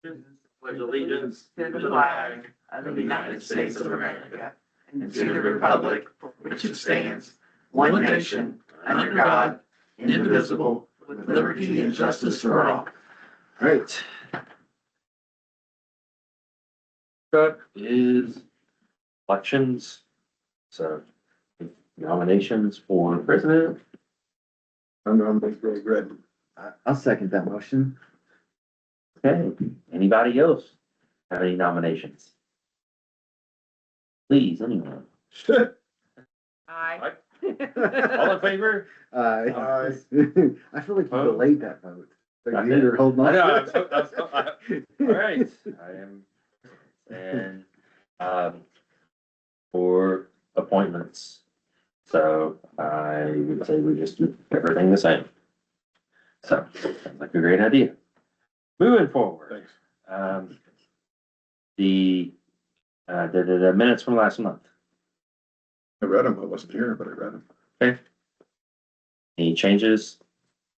Pledge allegiance to the flag of the United States of America and to the republic for which it stands, one nation, under God, indivisible, with liberty and justice for all. Right. Got is elections. So nominations for president. I'm nominating Greg Redden. I'll second that motion. Okay, anybody else have any nominations? Please, anyone. Aye. All in favor? I feel like you delayed that vote. So I you did. either hold I on. know, all right, I am, and, for appointments. So I would say we just do everything the same. So, sounds like a great idea. Moving forward. Thanks. The minutes from last month. I read them. I wasn't here, but I read them. Okay. Any changes?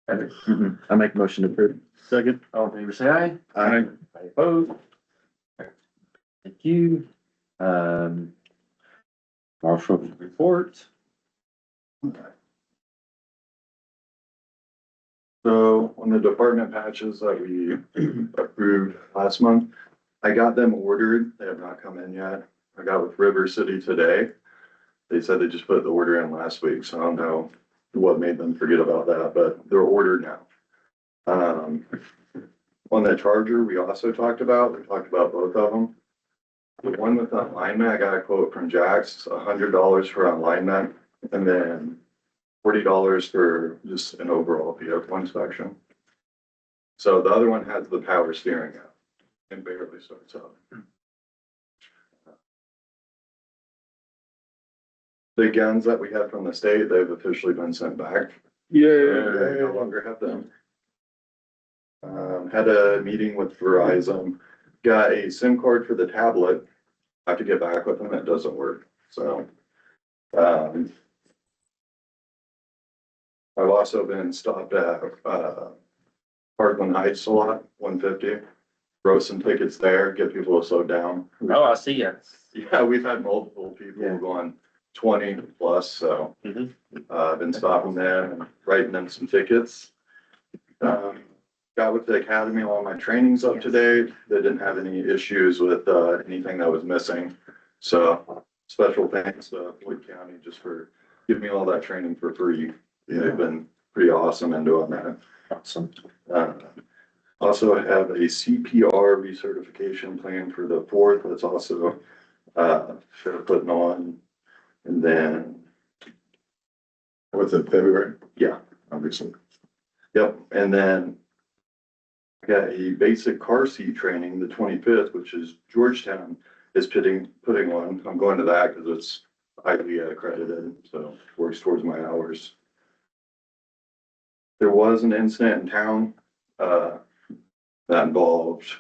I make motion to approve. Second. All in favor, say aye. Aye. Anybody opposed? Thank you. Marshall report. So on the department patches that we approved last month, I got them ordered. They have not come in yet. I got with River City today. They said they just put the order in last week, so I don't know what made them forget about that, but they're ordered now. On the charger, we also talked about both of them. The one with the alignment, I got a quote from Jax, $100 for alignment, and then $40 for just an overall vehicle inspection. So the other one has the power steering out and barely starts up. The guns that we had from the state, they've officially been sent back. I no longer have them. Had a meeting with Verizon, got a SIM card for the tablet. I have to get back with them, it doesn't work, so. I've also been stopped at, Parkland Heights a lot, 150. Throw some tickets there, get people to slow down. Oh, I see ya. Yeah, we've had multiple people Yeah. going 20 plus, so. Mhm. I've been stopping them and writing them some tickets. Got with the academy, all my trainings up to date. They didn't have any issues with, anything that was missing. So special thanks to Floyd County just for giving me all that training for free. They've been pretty awesome in doing that. Awesome. Also have a CPR recertification plan for the 4th. That's also, they're putting on. And then. What's it, February? Yeah, obviously. Yep, and then. I got a basic car seat training, the 25th, which is Georgetown is putting on. I'm going to that because it's highly accredited, so works towards my hours. There was an incident in town, that involved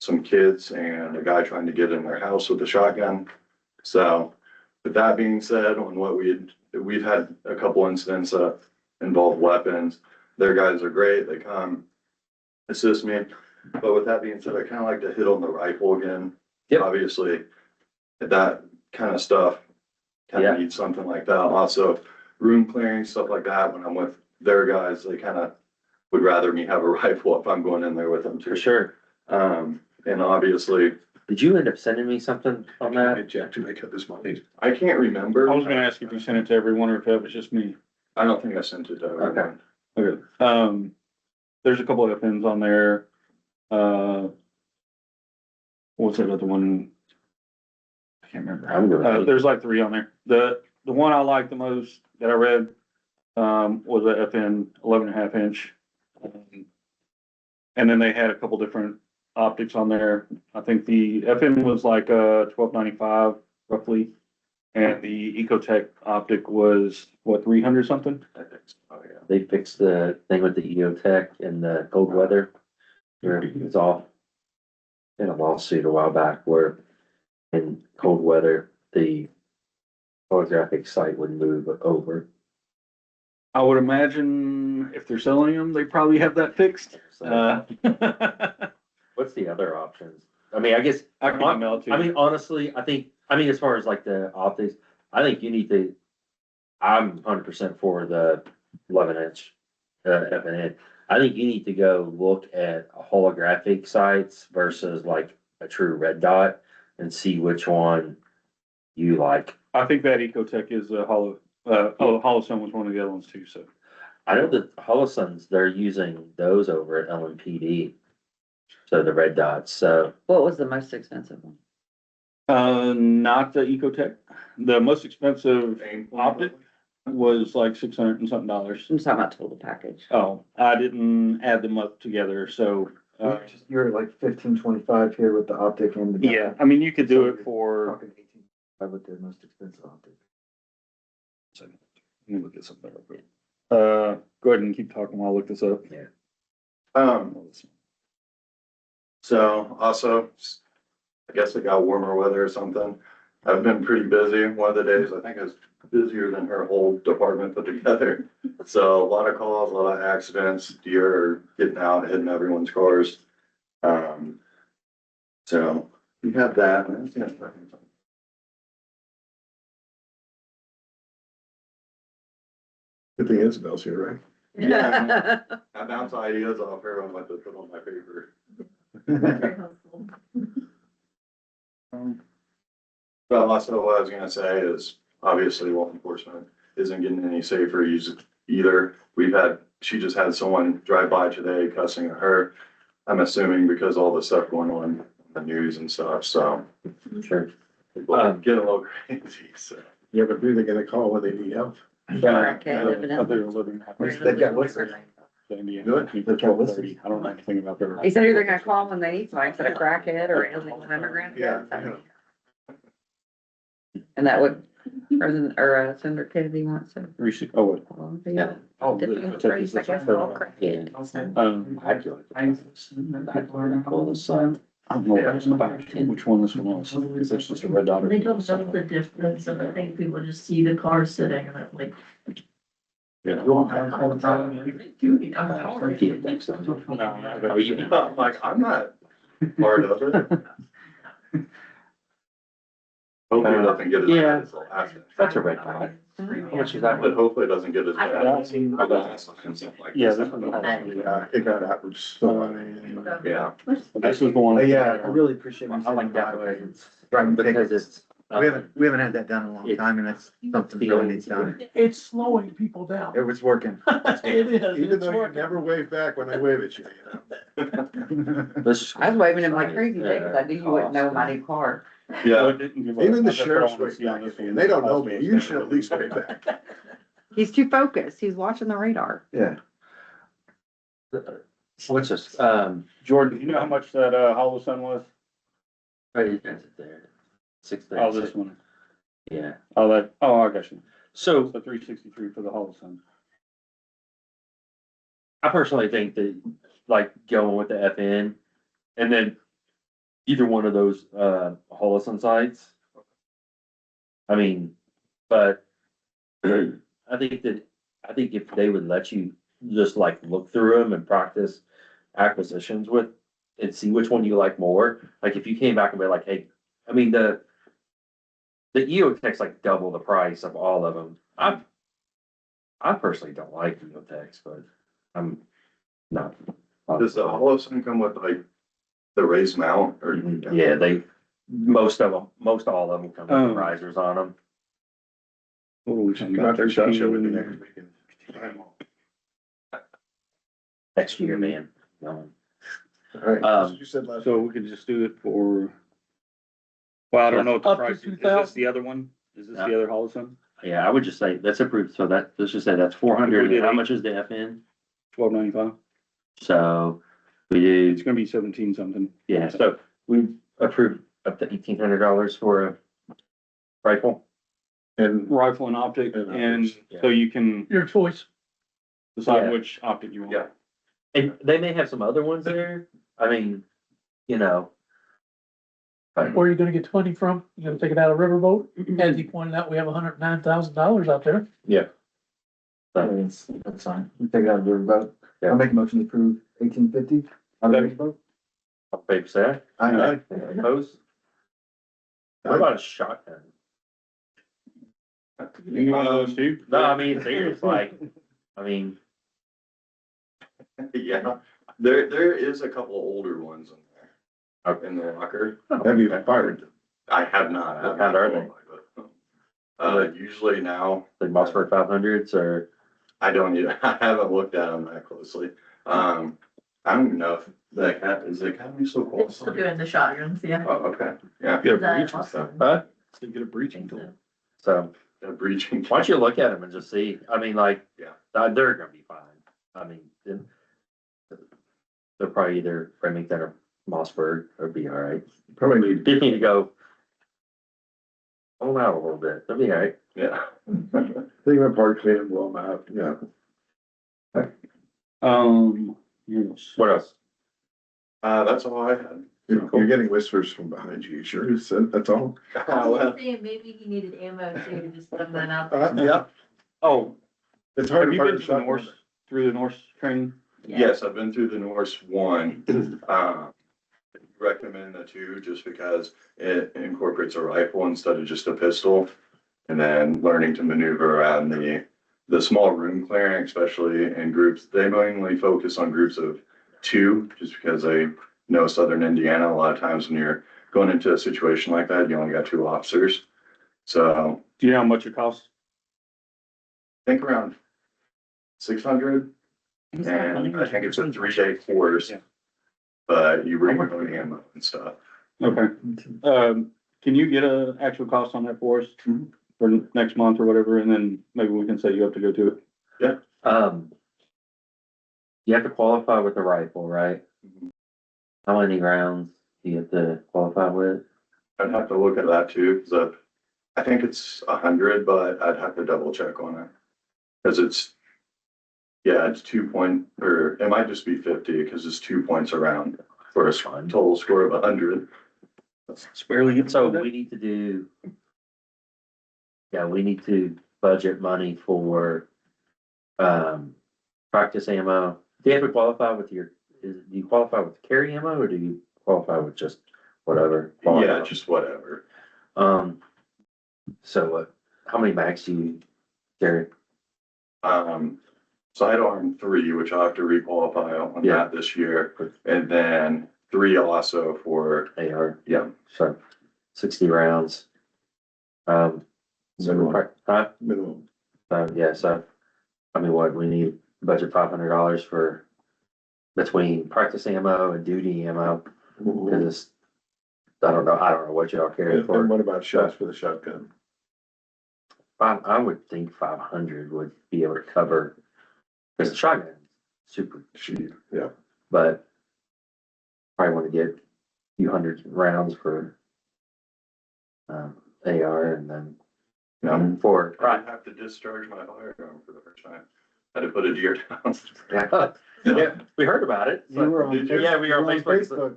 some kids and a guy trying to get in their house with a shotgun. So with that being said, on what we've had a couple incidents that involve weapons. Their guys are great. They come assist me. But with that being said, I kind of like to hit on the rifle again. Yep. Obviously, that kind of stuff kind Yeah. of needs something like that. Also, room clearing, stuff like that. When I'm with their guys, they kind of would rather me have a rifle if I'm going in there with them too. For sure. And obviously, Did you end up sending me something on that? Jack to make up his mind. I can't remember. I was gonna ask if you sent it to everyone or if it was just me. I don't think I sent it to everyone. Okay. There's a couple of FNs on there. What's that other one? I can't remember. I'm gonna- There's like 3 on there. The one I liked the most that I read, was a FN 11.5 inch. And then they had a couple different optics on there. I think the FN was like, $12.95 roughly. And the Ecotech optic was what, 300 something? Oh, yeah. They fixed the thing with the EOTech and the cold weather. Where it was all in a lawsuit a while back where in cold weather, the holographic sight would move over. I would imagine if they're selling them, they probably have that fixed. So what's the other options? I mean, I guess, I can email it to you. I mean, honestly, as far as like the optics, I think you need to, I'm 100% for the 11-inch FNN. I think you need to go look at holographic sights versus like a true red dot and see which one you like. I think that Ecotech is a Holosun was one of the other ones too, so. I know that Holosuns, they're using those over at LMPD. So the red dots, so What was the most expensive one? Not the Ecotech. The most expensive optic was like $600 and something. I'm talking about total package. Oh, I didn't add them up together, so, You're at like 1525 here with the optic and the. yeah, I mean, you could do it for, Talking 1825 with the most expensive optic. let me look at something real quick. Go ahead and keep talking while I look this up. So also, I guess it got warmer weather or something. I've been pretty busy. One of the days, I think I was busier than her whole department put together. So a lot of calls, a lot of accidents, deer getting out, hitting everyone's cars. So you have that. Good thing Isabel's here, right? Yeah. I bounce ideas off her on what to put on my paper. But also what I was gonna say is, obviously law enforcement isn't getting any safer either. She just had someone drive by today cussing at her. I'm assuming because all the stuff going on in the news and stuff, so. sure. People are getting a little crazy, so. Yeah, but who are they gonna call when they need help? Okay, living in- Other living. They've got what's their name? Good. They've got what's their- I don't know anything about their. He said they're gonna call when they need somebody, instead of crackhead or illegal immigrant. Yeah. And that would, President, or Senator Kennedy wants to. Oh, what? Yeah. Oh, Different the- race, I guess, all crackhead. I'd go with I don't know which one this one was. Is this just a red dot? or- They don't know the difference, and I think people just see the car sitting and it's like. Yeah. Are you? I'm like, I'm not part of it. Hopefully it doesn't get as Yeah. bad as the last one. That's a red dot. How much is that But one? hopefully it doesn't get as bad as the last one and stuff like Yeah, this. this one. It got out, which so. Yeah. This is the one. But yeah, I really appreciate you I like sending that that way. way. Driving Because tickets. it's. We haven't had that done in a long time, and that's something that really needs done. It's slowing people down. It was working. It is. Even It's though you working. never wave back when I wave at you, Let's- I was waving him like crazy today, cause I knew you wouldn't know my new car. Yeah. Even the sheriff's wave back at me, and they don't know me, you should at least wave back. He's too focused, he's watching the radar. Yeah. What's this, Jordan, do you know how much that, Holosun was? right, is it there? Oh, this 636, one. yeah. I got you. So So 363 for the Holosun. I personally think that, like, going with the FN and then either one of those, Holosun sites. I mean, but I think if they would let you just like look through them and practice acquisitions with and see which one you like more, like if you came back and be like, hey, I mean, the EOTech's like double the price of all of them. I personally don't like EOTechs, but I'm not. Does the Holosun come with like the raised mount or? Yeah, most all of them come with risers on them. What are we talking Come about? out there, shot show with me next weekend. Next year, man. No. All right, that's what you said last. So we could just do it for. Well, I don't know what the Up to price is. Is this 2,000? the other one? Is this Yeah. the other Holosun? Yeah, I would just say that's approved. So let's just say that's 400. We did How eight. much is the FN? $12.95. So we do, It's gonna be 17 something. yeah, so we approved up to $1,800 for a rifle. And Rifle and optic, And and optics, so you can Your choice. decide Yeah. which optic you want. Yeah. And they may have some other ones there. I mean, you know. But Where are you gonna get the money from? You gonna take it out of Riverboat? As he pointed out, we have $109,000 out there. That's fine. We take it out of the vote. Yeah. I'll make a motion to approve 1850. Out of the vote. All in favor, say aye. Aye. Opposed? What about a shotgun? You need one of those too? No, I mean, serious, like, I mean, Yeah, there is a couple older ones in there. Okay. In the locker. Have you fired? I have not. What kind are they? Usually now, like Mossberg 500s or, I don't even, I haven't looked at them that closely. I don't even know if is the academy so It's still close? doing the shotguns, yeah. Oh, okay, yeah, Get a Is that breaching awesome? huh? So get a breaching tool. So, a breaching. why don't you look at them and just see, I mean, like, Yeah. they're gonna be fine. I mean, they're probably either Remington or Mossberg or be all right. Probably need. Just need to go, hold them out a little bit, they'll be all right. Yeah. Think about part clean and blow them out, yeah. Yes. What else? That's all I had. You're getting whispers from behind you, sure, that's all? I was saying maybe he needed ammo too, to just throw that out there. Yeah, Oh, it's hard have to you fire been a to the shotgun. Norse, through the Norse training? Yeah. Yes, I've been through the Norse one. Recommend the two just because it incorporates a rifle instead of just a pistol. And then learning to maneuver around the small room clearing, especially in groups. They mainly focus on groups of two, just because they know Southern Indiana, a lot of times when you're going into a situation like that, you only got two officers. So Do you know how much it costs? I think around 600. And I think it's a 3-day course. Yeah. But you bring your own ammo and stuff. Okay. Can you get a actual cost on that for us? Mhm. For next month or whatever, and then maybe we can set you up to go to it? You have to qualify with a rifle, right? How many rounds do you have to qualify with? I'd have to look at that too, because I think it's 100, but I'd have to double check on it. Because it's 2 point, or it might just be 50, because it's 2 points around for a total score of 100. It's barely. So we need to do. Yeah, we need to budget money for, practice ammo. Do you have to qualify with do you qualify with carry ammo or do you qualify with just whatever? Yeah, just whatever. So how many mags do you carry? Sidearm 3, which I'll have to requalify on Yeah. that this year, and then 3 also for, AR, yeah, so 60 rounds. Minimum. Huh? Minimum. Yeah, so, I mean, what, we need budget $500 for between practice ammo and duty ammo, because it's, I don't know what y'all carry And for. what about shots for the shotgun? I would think 500 would be able to cover, because the shotgun, super cheap, Yeah. but probably want to get a few hundred rounds for AR and then for, I have to discharge my firearm for the first time. Had to put a deer down. yeah, we heard about it. You were on, Did you? Yeah, we are you were on Facebook. Facebook.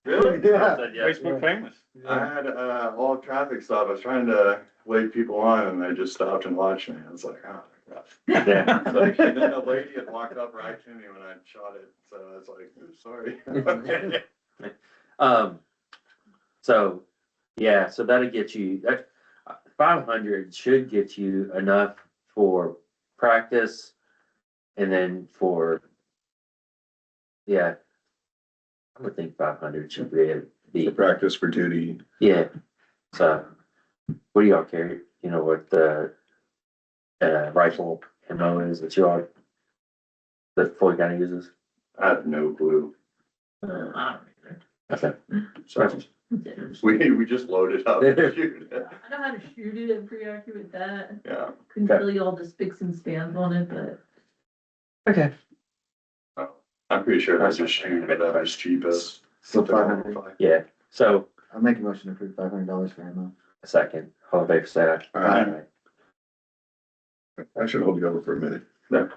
Really? Yeah. Yeah. Facebook famous. I had all traffic stop. I was trying to wait people on and they just stopped and watched me. I was like, oh my gosh. Yeah. So, and then a lady had walked up right to me when I shot it. So I was like, "Oops, sorry." So, yeah, so that'll get you, that 500 should get you enough for practice and then for, yeah, I would think 500 should be, For practice for duty. yeah. So, what do y'all carry? You know what the rifle ammo is that y'all, that Floyd County uses? I have no clue. I don't either. Okay. So we just loaded up. and shoot it. I know how to shoot it, I'm pretty accurate with that. Yeah. Couldn't Okay. tell you all the spics and spans on it, but Okay. I'm pretty sure that's just shooting it up as cheap as. So 500. Yeah, so I'll make a motion to approve $500 for ammo. a second, all in favor, say aye. Aye. I should hold you over for a minute. All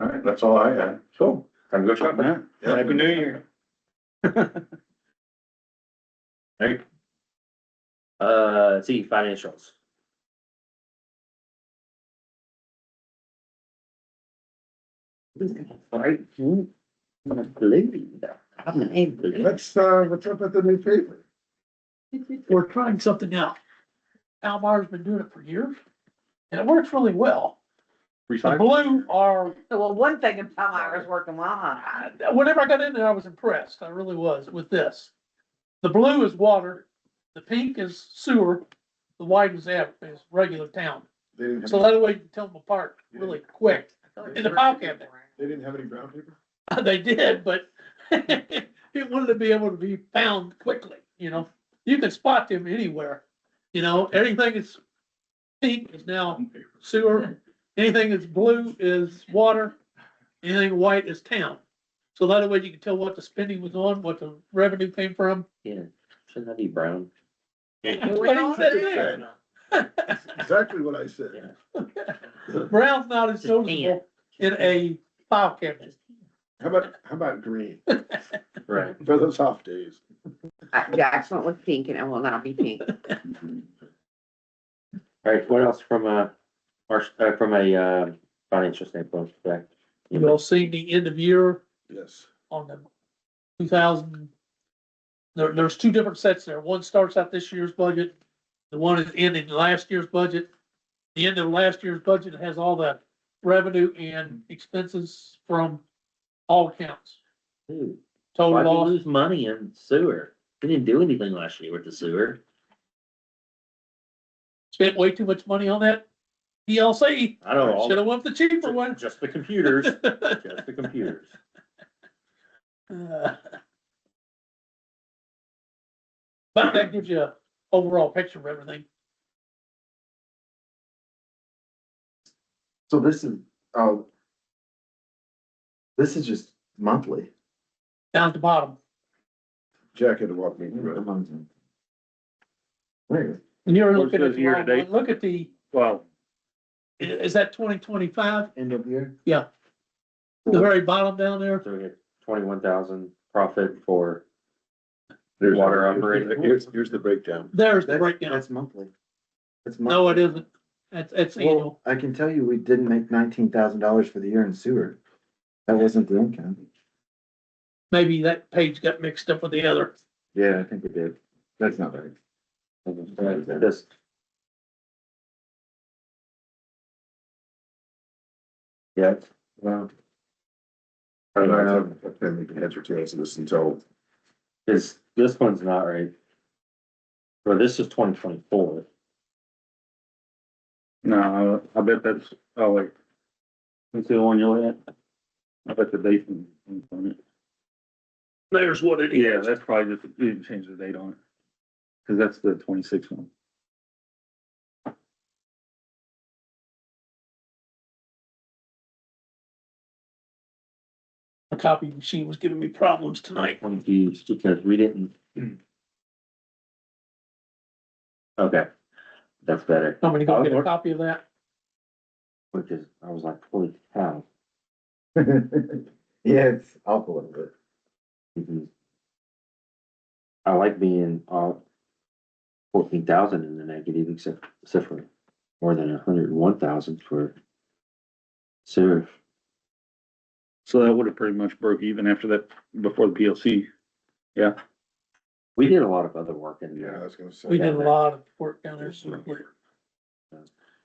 right, that's all I had. Cool. Time to go shopping. Yeah. Happy New Year. Hey. Let's see, financials. Right? Blue. What's up at the new paper? We're trying something out. Almar's been doing it for years, and it works really well. The Recycle. blue are, Well, one thing about Myra's working well on. whenever I got in there, I was impressed. I really was with this. The blue is water, the pink is sewer, the white is regular town. They didn't So have, that way you can tell them apart really quick. In the file cabinet. they didn't have any brown paper? They did, but it wanted to be able to be found quickly, you know? You can spot them anywhere, you know, anything that's pink is now sewer, anything that's blue is water, anything white is town. So that way you can tell what the spending was on, what the revenue came from. Yeah, shouldn't that be brown? That's what he said there. Exactly what I said. Brown's not as noticeable in a file cabinet. How about green Right. for those off days? Jackson went with pink and it will not be pink. Alright, what else from from a financial standpoint? Correct. You all seen the end of year Yes. on the 2000. There's two different sets there. One starts out this year's budget. The one is ending last year's budget. The end of last year's budget has all the revenue and expenses from all accounts. Dude, Total why'd we loss. lose money in sewer? We didn't do anything last year with the sewer. Spent way too much money on that DLC. I don't know. Should have went with the cheaper one. Just the computers, just the computers. But that gives you an overall picture of everything. So this is, oh. This is just monthly. Down at the bottom. Jack had to walk me through it. Where? And you're Well, it looking at says the year to wrong one. date. Look at the, Well, is that 2025? End of year? Yeah. The very bottom down there. So we had 21,000 profit for There's water operating. Here's the breakdown. There's the That's, breakdown. that's monthly. That's No, it monthly. isn't. It's annual. Well, I can tell you, we didn't make $19,000 for the year in sewer. That wasn't the income. Maybe that page got mixed up with the other. Yeah, I think it did. That's not right. This, yeah, well, I don't know, I can't make an answer to this until, this one's not right. Well, this is 2024. no, I bet that's, oh, wait. Let's see the one you're looking at. I bet the date on it. There's what it Yeah, is. that's probably just, you didn't change the date on it. Cause that's the 26th one. The copy machine was giving me problems tonight. Confused because we didn't. Okay, that's better. I'm gonna go get a copy of that. Which is, I was like, holy cow. Yeah, it's awful a little bit. Mhm. I like being 14,000 in the negative, except for more than 101,000 for sewer. So that would have pretty much broke even after that, before the PLC. Yeah, We did a lot of other work in yeah, I there. was gonna say. We did a lot of work down there. So we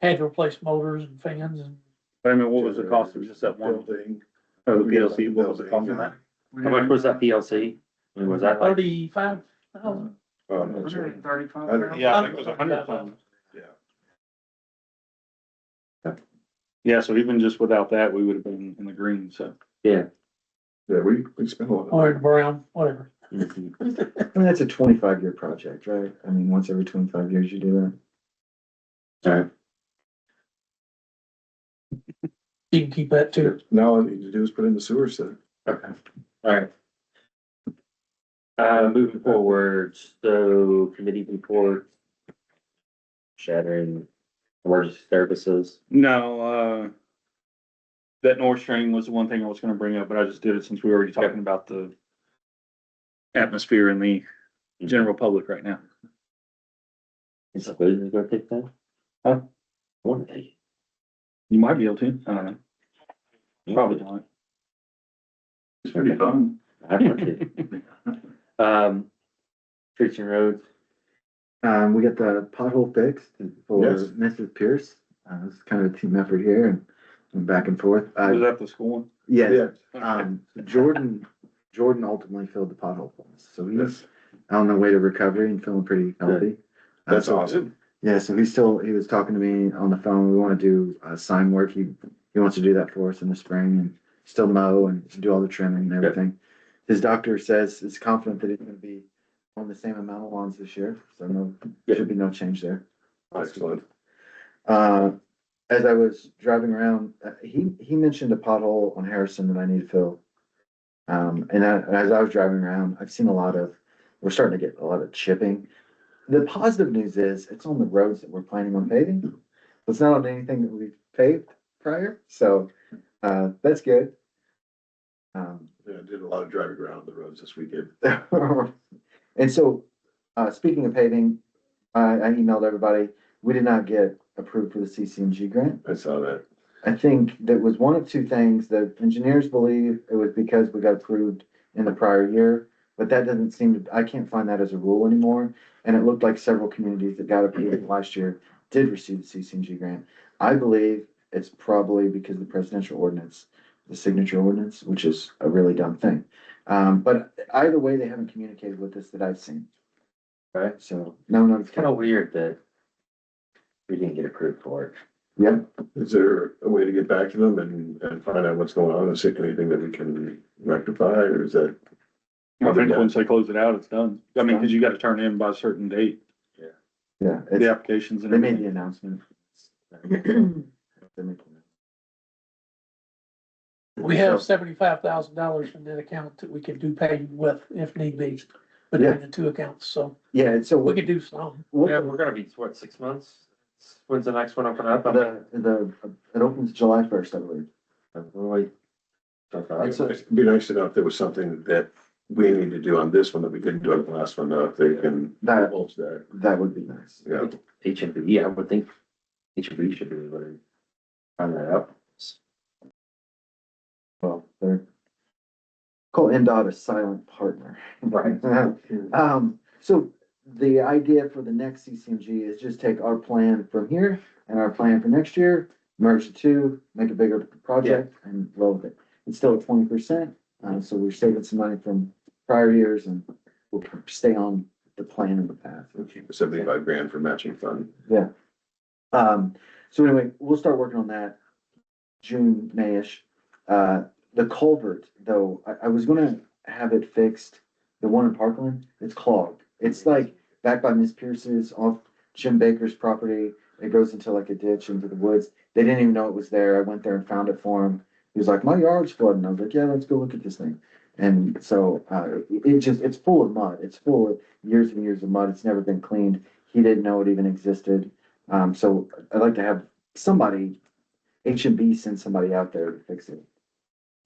had to replace motors and fans and but I mean, what was the cost of just that one, Building. oh, the PLC, what was the cost of that? How much was that PLC? I mean, was that like, 35,000. Oh, no, sorry. Yeah, I think it was 100,000. Yeah. Yeah, so even just without that, we would have been in the green, so. yeah. Yeah, we spent a lot. Or brown, whatever. Mhm. I mean, that's a 25-year project, right? I mean, once every 25 years you do that. Alright, You can keep that too. Now all you need to do is put in the sewer set. okay, alright. Moving forward, so committee report. Shattering emergency services. No, that North Stream was the one thing I was gonna bring up, but I just did it since we were already talking about the atmosphere in the general public right now. Is it good to go take that? Huh? I want to take it. You might be able to, I don't know. Probably not. It's pretty fun. I like it. Streets and roads, We got the pothole fixed for Yes. Mrs. Pierce. It's kind of a team effort here and back and forth. Was that the school one? Yeah, Okay. Jordan ultimately filled the pothole for us, so he's on the way to recovery and feeling pretty healthy. That's So- awesome. Yeah, so he was talking to me on the phone. We want to do sign work. He wants to do that for us in the spring and still mow and do all the trimming and everything. His doctor says is confident that he's going to be on the same amount of lawns this year, so should be no change there. Excellent. As I was driving around, he mentioned a pothole on Harrison that I need to fill. As I was driving around, we're starting to get a lot of chipping. The positive news is it's on the roads that we're planning on paving. It's not on anything that we've paved prior, so, that's good. Yeah, I did a lot of driving around the roads this weekend. And so, speaking of paving, I emailed everybody, we did not get approved for the CCNG grant. I saw that. I think that was one of two things. The engineers believe it was because we got approved in the prior year, but that doesn't seem to, I can't find that as a rule anymore. And it looked like several communities that got approved last year did receive the CCNG grant. I believe it's probably because of the presidential ordinance, the signature ordinance, which is a really dumb thing. But either way, they haven't communicated with us that I've seen. Right. So, no it's kind notification. of weird that we didn't get approved for it. Yeah, Is there a way to get back to them and find out what's going on and see if anything that we can rectify, or is that? I think once they close it out, it's done. I mean, cause you gotta turn in by a certain date, yeah, the applications and they made everything. the announcement. They made the announcement. We have $75,000 in that account that we can do paying with if need be, between the two accounts, so Yeah, and so we could do some. Yeah, we're gonna be, what, 6 months? When's the next one open up? it opens July 1st, I believe. Wait. It'd be nice to know if there was something that we need to do on this one that we didn't do on the last one, though, if they can That, divulge that. that would be nice. Yeah, HMB, I would think HMB should be able to find that out. Well, they're call NDOT a silent partner. Right. So the idea for the next CCMG is just take our plan from here and our plan for next year, merge the two, make a bigger project and roll with it. It's still at 20%, so we're saving some money from prior years and we'll stay on the plan and the path. we'll keep the 75 grand for matching fund. So anyway, we'll start working on that June, May-ish. The culvert, though, I was gonna have it fixed, the one in Parkland, it's clogged. It's like back by Miss Pierce's off Jim Baker's property. It goes into like a ditch into the woods. They didn't even know it was there. I went there and found it for him. He was like, my yard's flooding. I was like, yeah, let's go look at this thing. And so, it's full of mud. It's full of years and years of mud. It's never been cleaned. He didn't know it even existed. So I'd like to have somebody, H&B send somebody out there to fix it.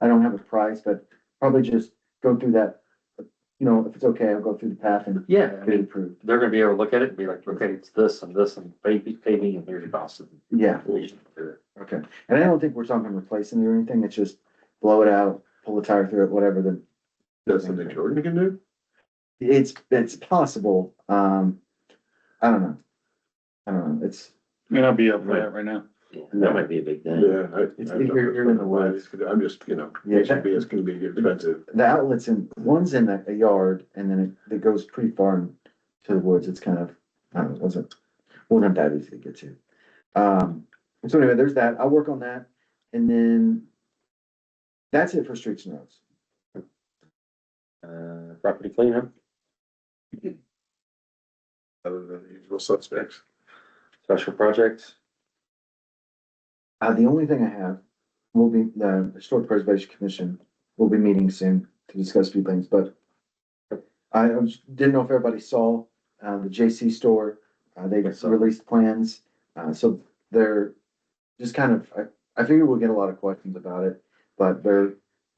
I don't have a price, but probably just go through that, if it's okay, I'll go through the path and Yeah, I get it mean, approved. they're gonna be able to look at it and be like, okay, it's this and this and paving and here's the cost of Yeah, it. okay. And I don't think we're talking replacing it or anything. It's just blow it out, pull the tire through it, whatever the, That's something Jordan can do? it's possible. I don't know. It's, May not be up for that right now. Yeah, that might be a big thing. Yeah. You're in the woods. I'm just, Yeah, it's gonna be expensive. the outlet's one's in a yard and then it goes pretty far into the woods. It's kind of, I don't know, wasn't that easy to get to. So anyway, there's that. I'll work on that. And then that's it for streets and roads. Property cleanup, Other than the usual suspects. special projects. The only thing I have will be the Historic Preservation Commission will be meeting soon to discuss a few things, but didn't know if everybody saw, the JC store, they I saw. released plans. So they're just kind of, I figure we'll get a lot of questions about it, but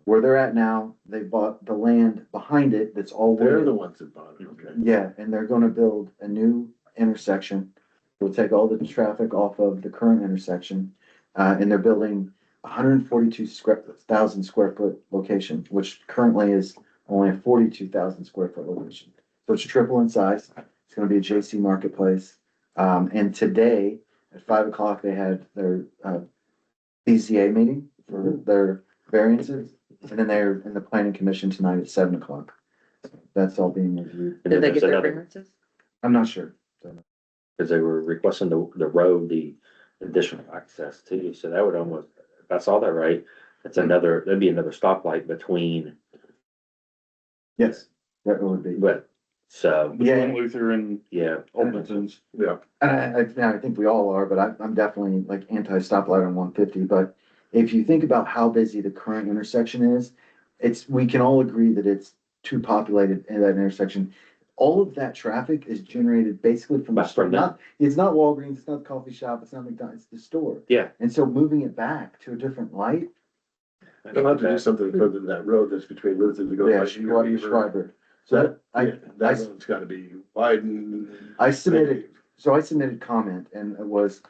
where they're at now, they bought the land behind it that's all They're wooded. the ones that bought it, okay. Yeah, and they're gonna build a new intersection. We'll take all the traffic off of the current intersection. And they're building 142,000 square foot location, which currently is only a 42,000 square foot location. So it's triple in size. It's gonna be a JC Marketplace. And today at 5 o'clock, they had their, BZA meeting for their variances. And then they're in the planning commission tonight at 7 o'clock. That's all being reviewed. And Did then they there's get their another, variances? I'm not sure. cause they were requesting the road, the additional access too, so that would almost, if I saw that right, that's another, that'd be another stoplight between, Yes, that would be. but, so, Yeah. Between Luther and yeah. Olden's. Yeah, And I think we all are, but I'm definitely like anti-stoplight on 150, but if you think about how busy the current intersection is, we can all agree that it's too populated in that intersection. All of that traffic is generated basically from the Back store, from them. it's not Walgreens, it's not the coffee shop, it's not McDonald's, it's the store. Yeah. And so moving it back to a different light, they'll have to do something further than that road that's between Luther to go. yeah, by Schreiber. So That, I that road's gotta be widened. I submitted comment and it was,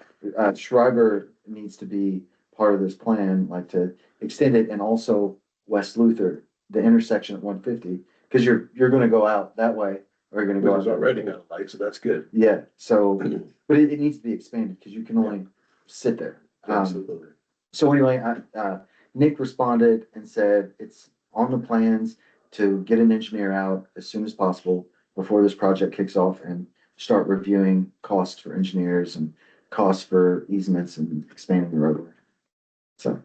Schreiber needs to be part of this plan, like to extend it and also West Luther, the intersection at 150, cause you're gonna go out that way or you're gonna go Which out. is already got a light, so that's good. Yeah, so, but it needs to be expanded, cause you can only sit there. Absolutely. So anyway, Nick responded and said it's on the plans to get an engineer out as soon as possible before this project kicks off and start reviewing costs for engineers and costs for easements and expanding the roadway. So,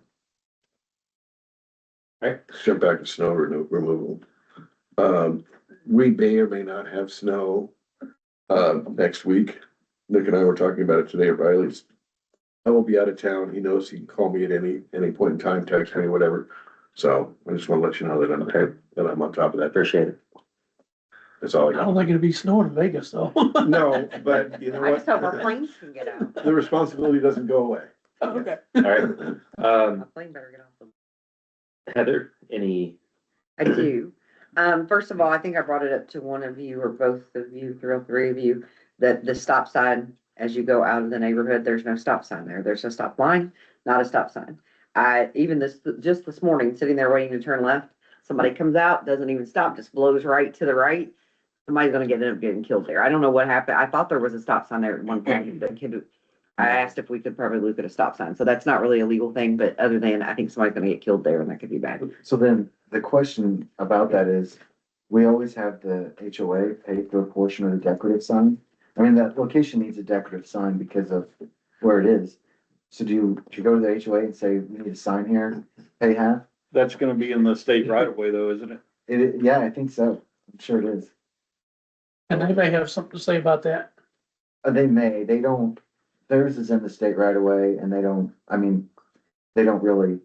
Let's jump back to snow removal. We may or may not have snow, next week. Nick and I were talking about it today at Riley's. I will be out of town. He knows he can call me at any point in time, text me, whatever. So I just wanna let you know that I'm on top of that. Appreciate it. That's all I I got. don't think it'd be snowing in Vegas though. No, but you know I just hope our what? planes can get out. The responsibility doesn't go away. Okay. Alright, My plane better get off the. Heather, any, I do. First of all, I think I brought it up to one of you or both of you, three of you, that the stop sign, as you go out of the neighborhood, there's no stop sign there. There's a stop line, not a stop sign. Just this morning, sitting there waiting to turn left, somebody comes out, doesn't even stop, just blows right to the right. Somebody's gonna end up getting killed there. I don't know what happened. I thought there was a stop sign there at one point. I asked if we could probably look at a stop sign. So that's not really a legal thing, but other than, I think somebody's gonna get killed there and that could be bad. so then the question about that is, we always have the HOA pay for a portion of the decorative sign. I mean, that location needs a decorative sign because of where it is. So do you go to the HOA and say, we need a sign here, pay half? That's gonna be in the state right of way though, isn't it? Yeah, I think so. I'm sure it is. And they may have something to say about that. They don't, theirs is in the state right away and they don't really,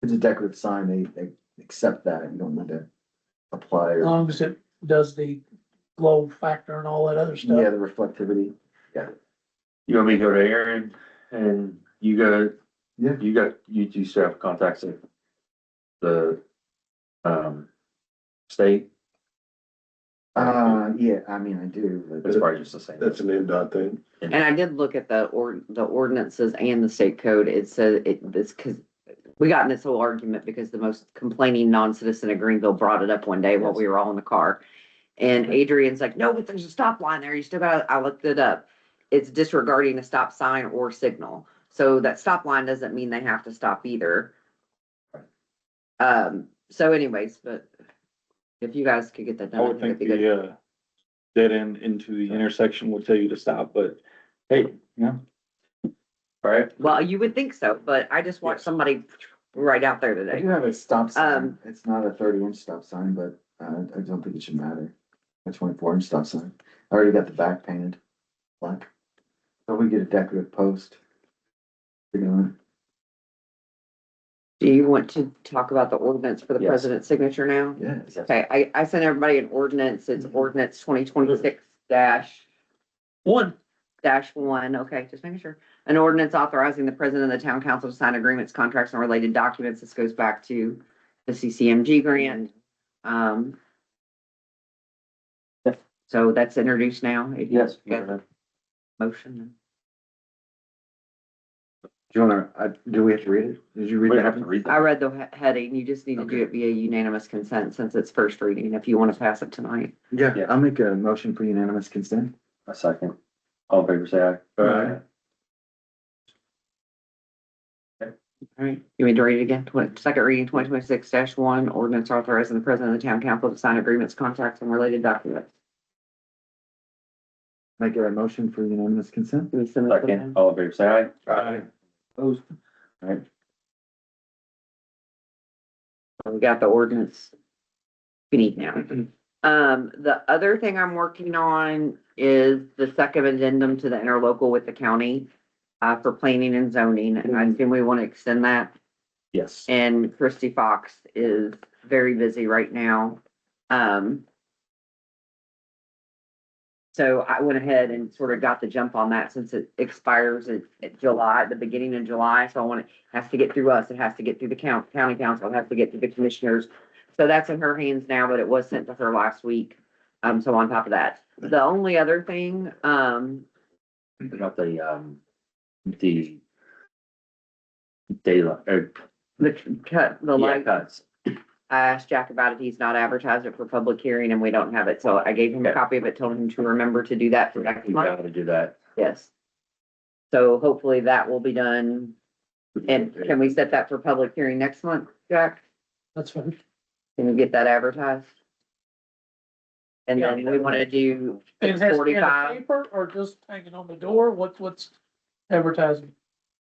it's a decorative sign, they accept that, you don't need to apply As or, long as it does the glow factor and all that other yeah, stuff. the reflectivity. you want me to go to Aaron and you go? Yeah. You two still have contacts at the, state? Yeah, I mean, I do, It's but probably just the same. That's an NDOT thing. And I did look at the ordinances and the state code. It said this, cause we got in this whole argument because the most complaining non-citizen of Greenville brought it up one day while we were all in the car. And Adrian's like, no, but there's a stop line there. You still got, I looked it up. It's disregarding a stop sign or signal. So that stop line doesn't mean they have to stop either. So anyways, but if you guys could get that I done, I would think think that'd be good. the, dead end into the intersection would tell you to stop, but hey, yeah. Alright, Well, you would think so, but I just watched somebody right out there I today. do have a stop sign. It's not a 30-inch stop sign, but I don't think it should matter. A 24-inch stop sign. I already got the back painted black. So we get a decorative post. You know, Do you want to talk about the ordinance for the Yes. president's signature now? yes. Okay, I sent everybody an ordinance. It's ordinance 2026 One, -1. Okay, just making sure. An ordinance authorizing the president of the town council to sign agreements, contracts, and related documents. This goes back to the CCMG grant. So that's introduced now. If you yes. got a motion. Do you wanna, do we have to read it? Did you read We that? have to read I that. read the heading, you just need to do it via unanimous consent since it's first reading, if you wanna pass it tonight. Yeah, Yeah. I'll make a motion for unanimous consent. A second. All in favor, say aye. Aye. Alright, you mean to read it again? Second reading, 2026-1, ordinance authorizing the president of the town council to sign agreements, contracts, and related documents. Make a motion for unanimous consent. Can we send it to Second, them? all in favor, say aye. Aye. Opposed? We got the ordinance. We need now. The other thing I'm working on is the second addendum to the interlocal with the county for planning and zoning, and I assume we want to extend that. Yes. And Christy Fox is very busy right now. So I went ahead and sort of got the jump on that since it expires at July, the beginning of July. So I want it, has to get through us. It has to get through the county council. It has to get through the commissioners. So that's in her hands now, but it was sent to her last week. So on top of that, the only other thing, About the daylight, or, the cut, the yeah, light, cuts. I asked Jack about it. He's not advertised it for public hearing and we don't have it. So I gave him a Okay. copy of it, told him to remember to do that for next You month. gotta do that. Yes. So hopefully that will be done. And can we set that for public hearing next month, Jack? That's fine. Can we get that advertised? And then we wanna do And it has to be in the 45. paper or just hanging on the door? What's advertising?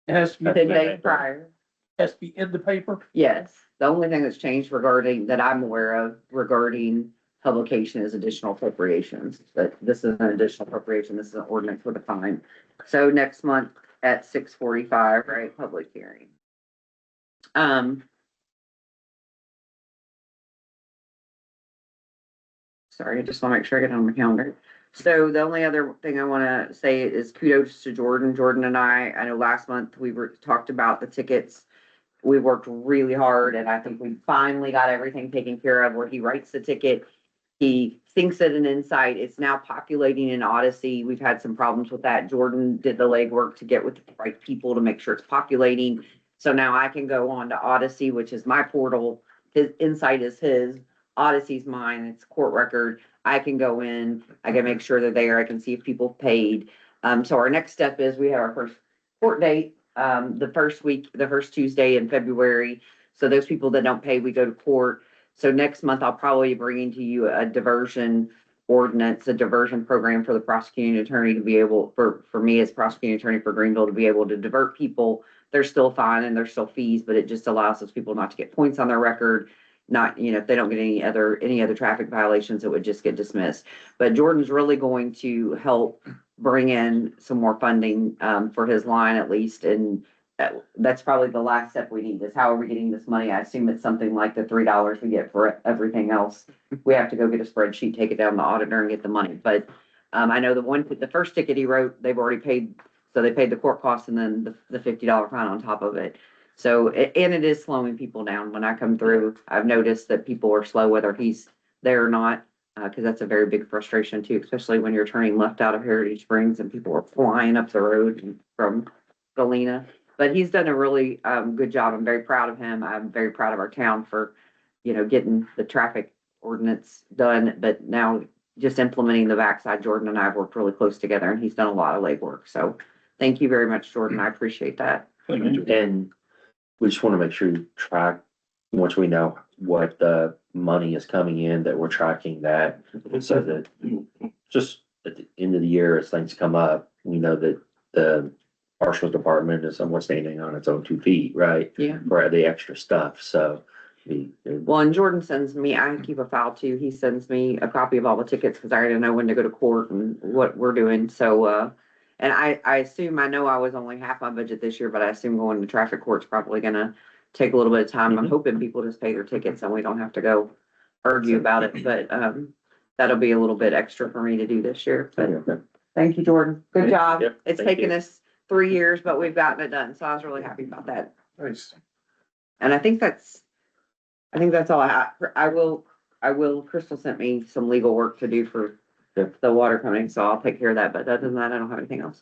It has to be. 10 days prior. Has to be in the paper. Yes, the only thing that's changed regarding, that I'm aware of regarding publication is additional appropriations. But this is an additional appropriation, this is an ordinance with a fine. So next month at 6:45, right, public hearing. Sorry, I just wanna make sure I get it on my calendar. So the only other thing I wanna say is kudos to Jordan. Jordan and I know last month we talked about the tickets. We worked really hard and I think we finally got everything taken care of where he writes the ticket. He thinks it an insight. It's now populating in Odyssey. We've had some problems with that. Jordan did the legwork to get with the right people to make sure it's populating. So now I can go on to Odyssey, which is my portal. His insight is his, Odyssey's mine. It's court record. I can go in, I can make sure they're there. I can see if people paid. So our next step is we have our first court date, the first Tuesday in February. So those people that don't pay, we go to court. So next month, I'll probably be bringing to you a diversion ordinance, a diversion program for the prosecuting attorney to be able, for me as prosecuting attorney for Greenville, to be able to divert people. They're still fine and there's still fees, but it just allows those people not to get points on their record. Not, if they don't get any other traffic violations, it would just get dismissed. But Jordan's really going to help bring in some more funding, for his line at least. And that's probably the last step we need is how are we getting this money? I assume it's something like the $3 we get for everything else. We have to go get a spreadsheet, take it down to the auditor and get the money. But, I know the first ticket he wrote, they've already paid. So they paid the court costs and then the $50 fine on top of it. So, and it is slowing people down. When I come through, I've noticed that people are slow, whether he's there or not. Cause that's a very big frustration too, especially when you're turning left out of Heritage Springs and people are flying up the road from Galena. But he's done a really, good job. I'm very proud of him. I'm very proud of our town for, getting the traffic ordinance done, but now just implementing the backside. Jordan and I have worked really close together and he's done a lot of legwork. So thank you very much, Jordan. I appreciate that. And we just wanna make sure you track, once we know what the money is coming in, that we're tracking that. So that just at the end of the year, as things come up, we know that the Marshall's department is somewhat standing on its own 2 feet, right? Yeah. For the extra stuff, so. Well, and Jordan sends me, I keep a file too. He sends me a copy of all the tickets because I already know when to go to court and what we're doing. So, and I assume, I know I was only half my budget this year, but I assume going to traffic court's probably gonna take a little bit of time. I'm hoping people just pay their tickets and we don't have to go argue about it, but, that'll be a little bit extra for me to do this year. But thank you, Jordan. Good job. Yep, It's thank taken you. us 3 years, but we've gotten it done. So I was really happy about that. Nice. And I think that's all I have. I will, Crystal sent me some legal work to do for Yep. the water company, so I'll take care of that. But other than that, I don't have anything else.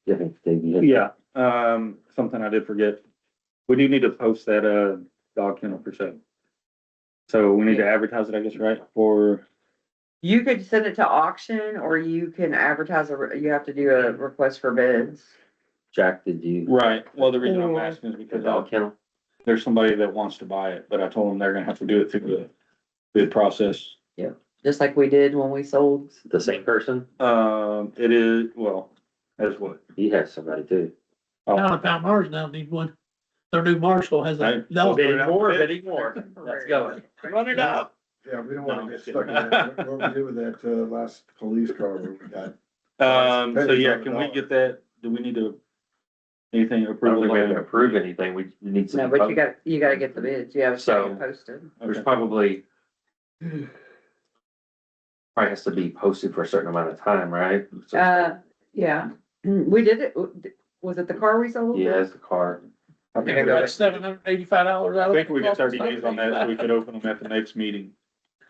Yeah, Yeah, something I did forget. We do need to post that, dog kennel for sale. So we need to advertise it, I guess, right, for, You could send it to auction, or you can advertise, you have to do a request for bids. Jack, did you? right, well, the reason I'm asking is because Dog kennel? there's somebody that wants to buy it, but I told them they're gonna have to do it through the bid process. Just like we did when we sold. The same person? It is, well, as what? He has somebody too. Down at Mount Mars now need one. Their new marshal has a. dog. Bidding more. Let's go. Run it up. Yeah, we don't No, wanna I'm get just stuck in kidding. that, what we did with that, last police car where we got. So yeah, can we get that, do we need to, anything I don't approval? think we have to approve anything. We need No, some. but you gotta get the bids. You have to So- get it posted. There's Okay. probably has to be posted for a certain amount of time, right? So Yeah, we did it. Was it the car we sold? he has the car. I I think got $785 out of it. I think we got 30 days on that, so we could open them at the next meeting. I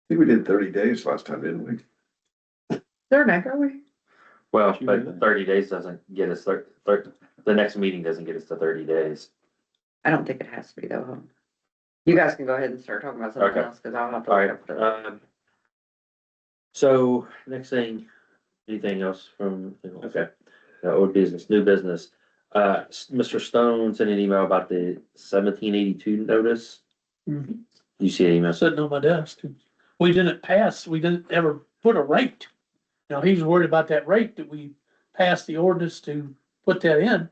think we did 30 days last time, didn't we? They're an echo. Well, You but did. 30 days doesn't get us the next meeting doesn't get us to 30 days. I don't think it has to be though. Huh? You guys can go ahead and start talking about something Okay. else, cause I'll have to. All look right, up the- so next thing, anything else from, okay, old business, new business. Mr. Stone sent an email about the 1782 notice. Mhm. You see an email? Sitting on my desk. We didn't ever put a rate. You know, he's worried about that rate that we passed the ordinance to put that in,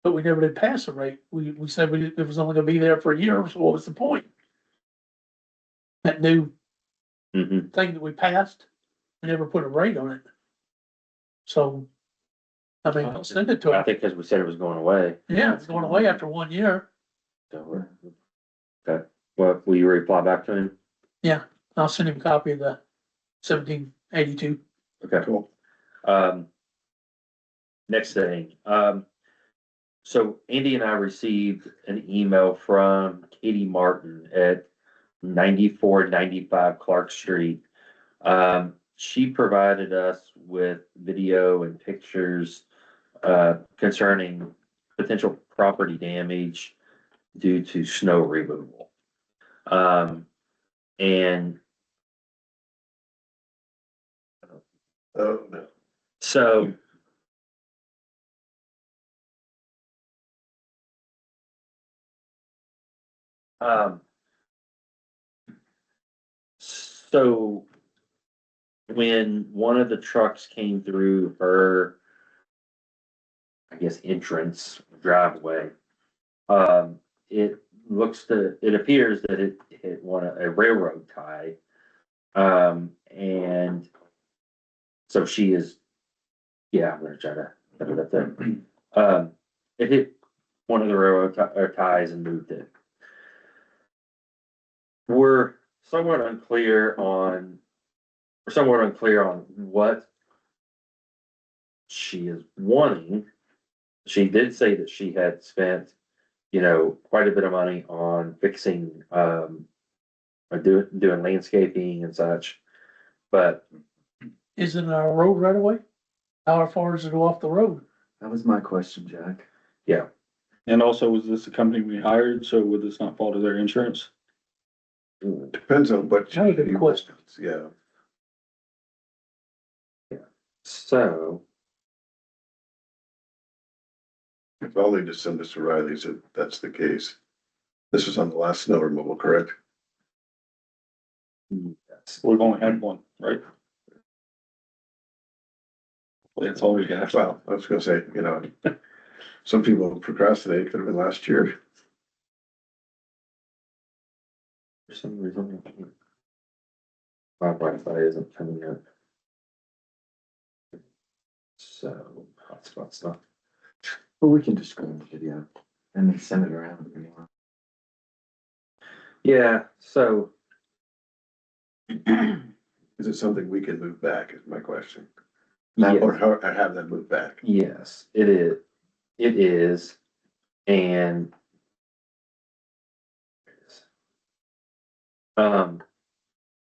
but we never did pass a rate. We said it was only gonna be there for a year, so what was the point? That new Mm-hmm. thing that we passed, we never put a rate on it. So, I mean, I'll send it to I him. think because we said it was going away. Yeah, it's going away after 1 year. So okay, well, will you reply back to him? I'll send him a copy of the 1782. Okay. Cool. Next thing, so Andy and I received an email from Katie Martin at 9495 Clark Street. She provided us with video and pictures concerning potential property damage due to snow removal. And Oh, no. so so when one of the trucks came through her, I guess, entrance driveway, it appears that it hit a railroad tie. And so she is, yeah, I'm gonna try to put it up there. It hit one of the railroad ties and moved it. We're somewhat unclear on what she is wanting. She did say that she had spent, quite a bit of money on fixing, or doing landscaping and such. But Is it our road right away? How far is it off the road? That was my question, Jack. And also, was this a company we hired, so would this not fall to their insurance? Depends on what. That was a good question. Yeah, so, if all they just send us to Riley's, if that's the case. This was on the last snow removal, correct? We've only had one, right? That's all we got. Well, I was gonna say, some people procrastinate, could have been last year. for some reason, my Wi-Fi isn't coming up. So, hotspot's not. But we can just screen the video and then send it around if you want. Yeah, so, Is it something we can move back, is my question? yeah, Or have them move back? yes, it is. It is. And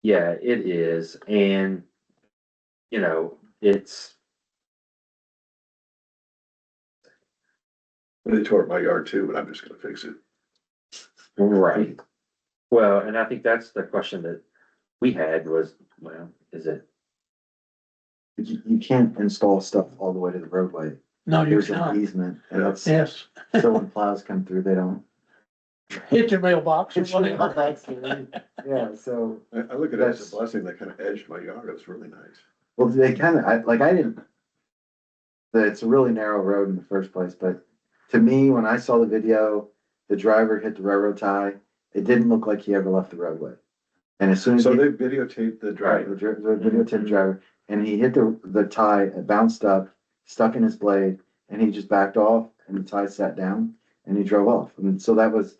yeah, it is. And, it's They tore up my yard too, but I'm just gonna fix it. Right. Well, and I think that's the question that we had was, well, is it, You can't install stuff all the way to the roadway. No, you There's cannot. an easement, and that's, Yes, so when plows come through, they don't. hit your mailbox or whatever. Yeah, so, I look at it as That's- a blessing that kind of edged my yard. It was really nice. well, they kind of, I didn't. It's a really narrow road in the first place, but to me, when I saw the video, the driver hit the railroad tie, it didn't look like he ever left the roadway. And as soon as So he, they videotaped the the driver. videotape driver, and he hit the tie, it bounced up, stuck in his blade, and he just backed off, and the tie sat down, and he drove off. And so that was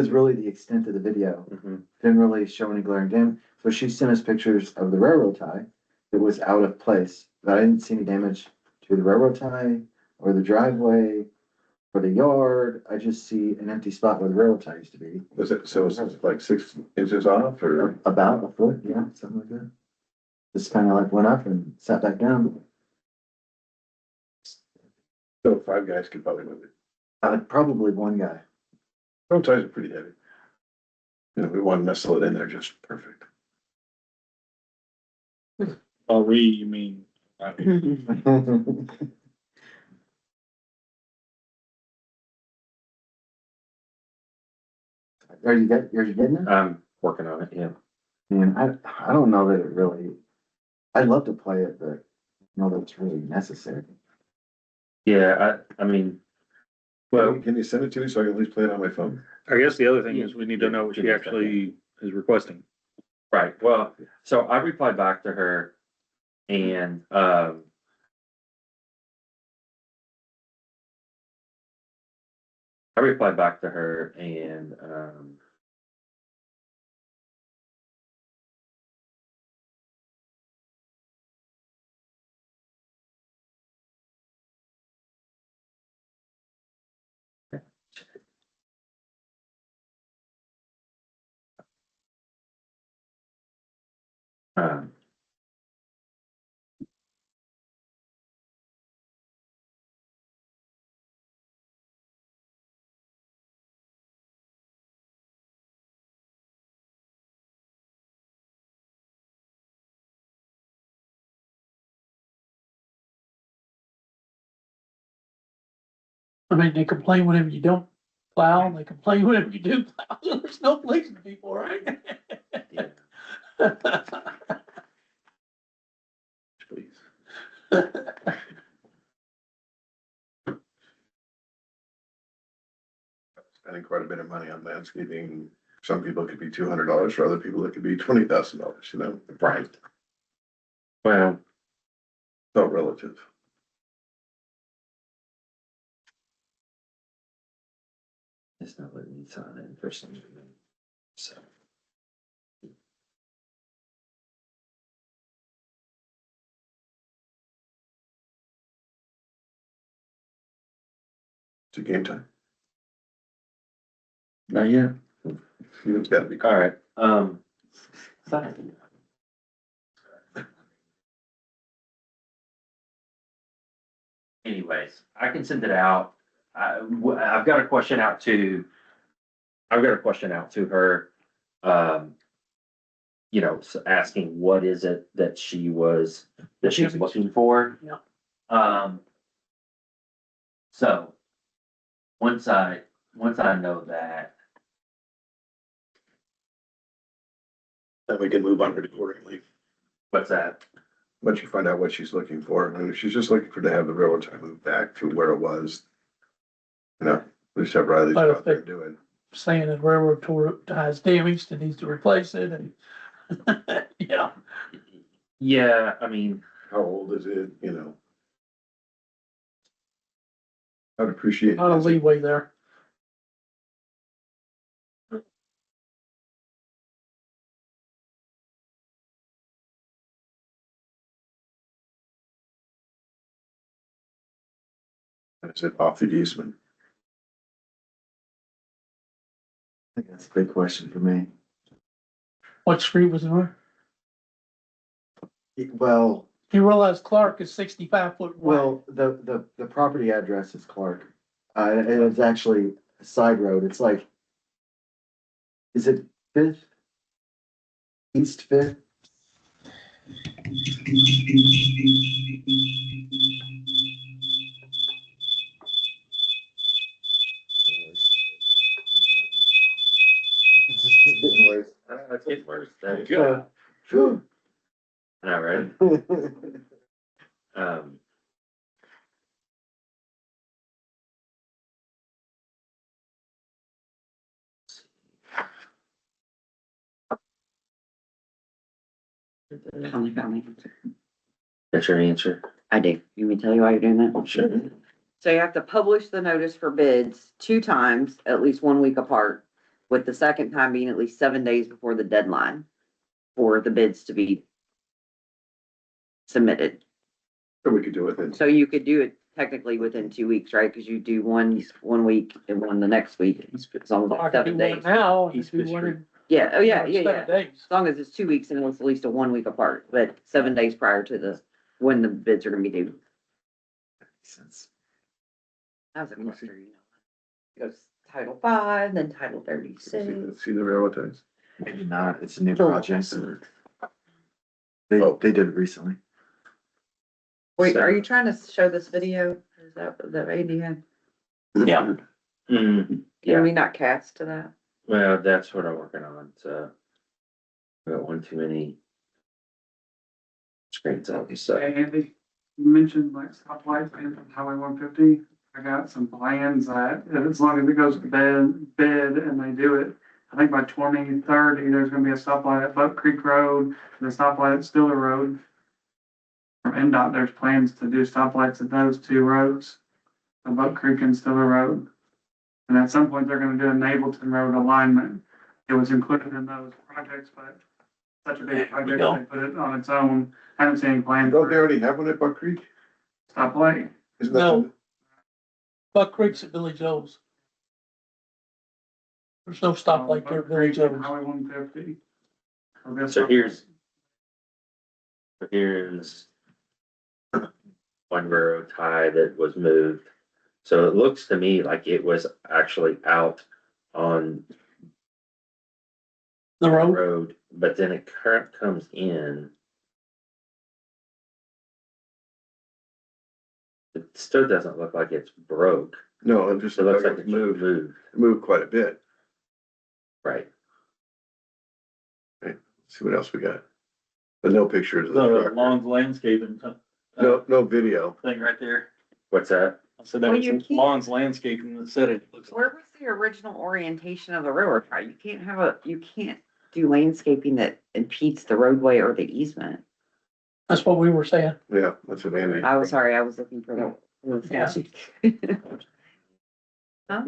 really the extent of the video. mhm. Didn't really show any glaring damage. So she sent us pictures of the railroad tie that was out of place, but I didn't see any damage to the railroad tie or the driveway or the yard. I just see an empty spot where the railroad tie used to be. Was it, so it was like 6 inches off or? About a foot, yeah, something like that. Just kind of like went up and sat back down. So 5 guys could probably move it. Probably one guy. Railroad ties are pretty heavy. You know, we want to nestle it in there just perfect. Oh, you mean, Are you getting it? I'm working on it, yeah. Man, I don't know that it really, I'd love to play it, but I don't know that it's really necessary. Yeah, I mean, well, Can you send it to me so I can at least play it on my phone? I guess the other thing is we need to know what she actually is requesting. right, well, so I replied back to her and, I replied back to her and, um, I mean, they complain whenever you don't plow, and they complain whenever you do plow. There's no pleasing people, right? yeah. Please. Spending quite a bit of money on landscaping. Some people it could be $200. For other people, it could be $20,000, you know? Right. Well, So relative. it's not letting me sign in for some reason, so. It's a game time. Not yet. It's gotta be. All right, sign. Anyways, I can send it out. I've got a question out to, her. You know, asking what is it that she's looking for? Yeah. So, once I know that, Then we can move on it accordingly. what's that? Once you find out what she's looking for, and if she's just looking for to have the railroad tie moved back to where it was. You know, we just have Riley go out there and do it. Saying that railroad ties damaged and needs to replace it and, yeah. Yeah, I mean, How old is it, you know? I'd appreciate. Not a leeway there. Is it off the easement? I think that's a big question for me. What street was it on? Well, You realize Clark is 65 foot wide. the property address is Clark. and it's actually a side road. It's like, is it Fifth? East Fifth? It's getting worse. There you Good. Phew. go. All right. Finally found the answer. That's your answer. I do. You want me to tell you why you're doing that? Sure. So you have to publish the notice for bids 2 times, at least 1 week apart, with the second time being at least 7 days before the deadline for the bids to be submitted. So we could do it then. So you could do it technically within 2 weeks, right? Cause you do one week and one the next week. As long as I it's can 7 do days. one now, and East do Fifth one Street. in. Yeah, oh yeah, 7 days. As long as it's 2 weeks and it's at least a 1 week apart, but 7 days prior to when the bids are gonna be due. Sense. How's it cluster, you know? Goes Title V, then Title 36. See the railroad ties? Maybe not, it's a new Cool. project. They did it recently. Wait, are you trying to show this video? Is that Andy had? Yeah. Can we not cast to that? Well, that's what I'm working on, so. I got one too many screens up, so. Hey, Andy, you mentioned like stoplights and Highway 150. I got some plans that as long as it goes to bid and they do it, I think by 2030, there's gonna be a stoplight at Buck Creek Road, and a stoplight at Stiller Road. From NDOT, there's plans to do stoplights at those 2 roads, on Buck Creek and Stiller Road. And at some point, they're gonna do a Nableton Road alignment. It was included in those projects, but such a big project, go. they put it on its own. I haven't seen any plans Don't they for already have one at Buck Creek? stoplight. Isn't that No. the- Buck Creek's at Billy Joe's. There's no stoplight there at Billy Joe's. Highway 150. So here's one railroad tie that was moved. So it looks to me like it was actually out on The the road, road, but then it comes in. It still doesn't look like it's broke. No, it just It looks looks like like it's it moved, moved, moved quite a bit. right? See what else we got. But no pictures of the The truck. Long's landscaping No video. thing right there. What's that? I said Well, that you was can't- Long's landscaping that said it looks like. Where was the original orientation of the railroad tie? You can't do landscaping that impedes the roadway or the easement. that's what we were saying. Yeah, that's what Andy. I was sorry, I was looking for the. Yeah. Huh?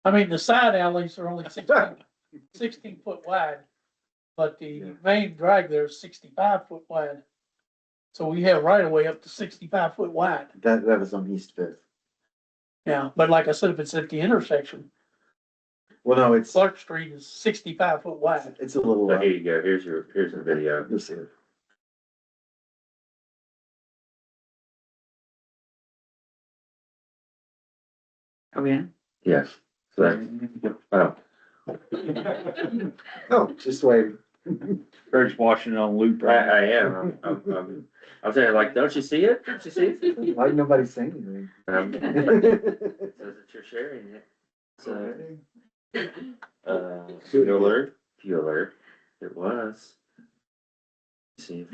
I mean, the side alleys are only 16 foot wide, but the main drag there is 65 foot wide. So we have right of way up to 65 foot wide. That was on East Fifth. Yeah, but like I said, if it's at the intersection, Well, no, it's Clark Street is 65 foot wide. a little, So here you go. Here's the video. you'll see it. Oh, yeah. Yes. So that, oh, Oh, just wait. Eric's watching it on loop. I am. I'm saying like, don't you see it? Don't you see it? Why nobody saying Says anything? that you're sharing it. So, fuel alert. It was. Let's see.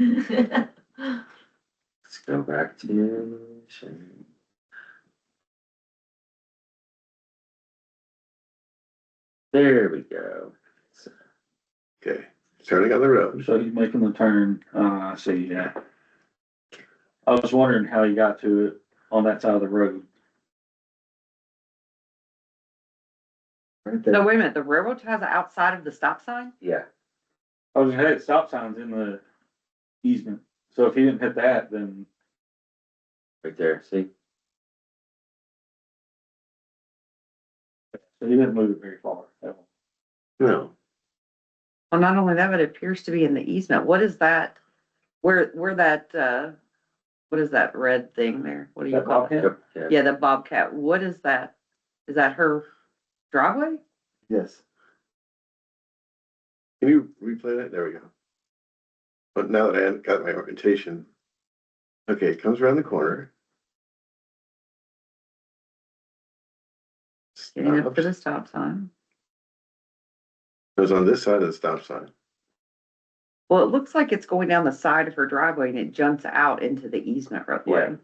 Let's go back to. There we go. So, Okay, turning on the road. So he's making the turn, I see, yeah. I was wondering how he got to it on that side of the road. Right So there. wait a minute, the railroad ties are outside of the stop sign? yeah, I was gonna hit stop signs in the easement, so if he didn't hit that, then right there. See? so he didn't move it very far. No, Well, not only that, but it appears to be in the easement. What is that? Where that, what is that red thing there? What do you call it? Yep, yeah. Yeah, the Bobcat. What is that? Is that her driveway? Yes. Can you replay that? There we go. But now that I got my orientation. Okay, it comes around the corner. Getting up to the Stops. stop sign. Goes on this side of the stop sign. Well, it looks like it's going down the side of her driveway and it jumps out into the easement roadway.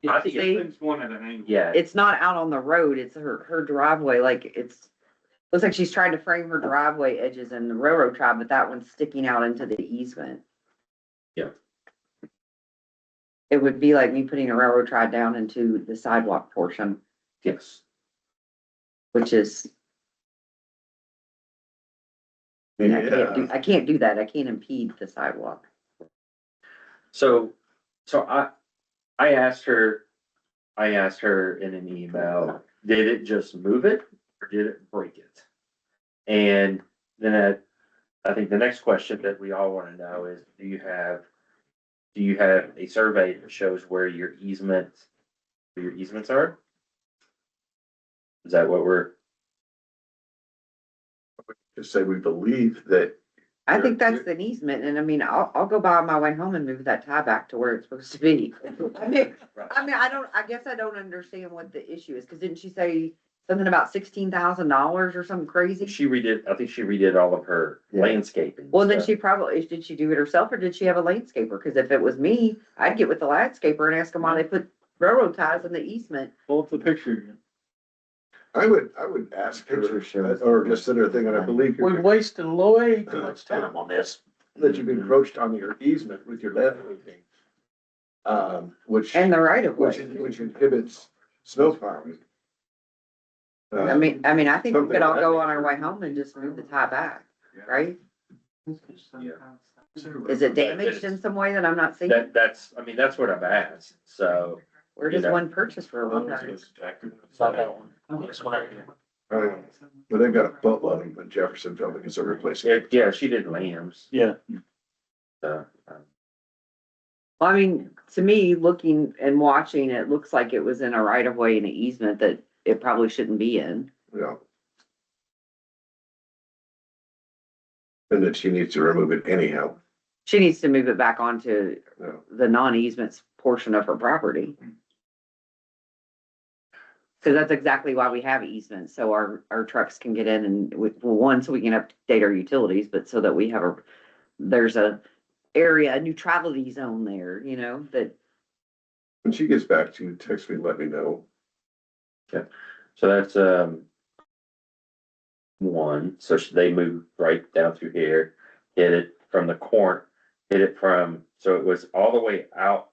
I think See? It's going at an angle. Yeah, It's not out on the road, it's her driveway, like looks like she's trying to frame her driveway edges in the railroad track, but that one's sticking out into the easement. Yeah. It would be like me putting a railroad track down into the sidewalk portion, yes. which is, I can't do that, I can't impede the sidewalk. So I asked her in an email, did it just move it or did it break it? And then I think the next question that we all wanna know is, do you have a survey that shows where your easements are? Is that what we're, Just say we believe that. I think that's an easement, and I mean, I'll go by on my way home and move that tie back to where it's supposed to be. I guess I don't understand what the issue is, cause didn't she say something about $16,000 or something crazy? I think she redid all of her Yeah. landscaping. Well, then stuff. she probably, did she do it herself or did she have a landscaper? Cause if it was me, I'd get with the landscaper and ask them why they put railroad ties in the easement. Pull up the picture. I would ask Picture her, shows- or just sit there thinking, I believe We've you're- wasted way too much time on this. that you've encroached on your easement with your landscaping. Which, And the right of which, way. which inhibits snow plowing. I mean, I think we could all go on our way home and just move the tie back, right? Is it damaged in some way that I'm not seeing? That's what I've asked, so. Where does one purchase for one? It's not that one. This one right here. But they've got a boatload of them in Jeffersonville because they're replacing. Yeah, she did lambs, Yeah. so. Well, I mean, to me, looking and watching, it looks like it was in a right of way and an easement that it probably shouldn't be in. Yeah. And that she needs to remove it anyhow. She needs to move it back onto Yeah. the non-easements portion of her property. Cause that's exactly why we have easements, so our trucks can get in and, well, one, so we can update our utilities, but so that we have there's a area, a neutrality zone there, you know, that, When she gets back to you, text me, let me know. So that's, one, so they moved right down through here, hit it from the corner, so it was all the way out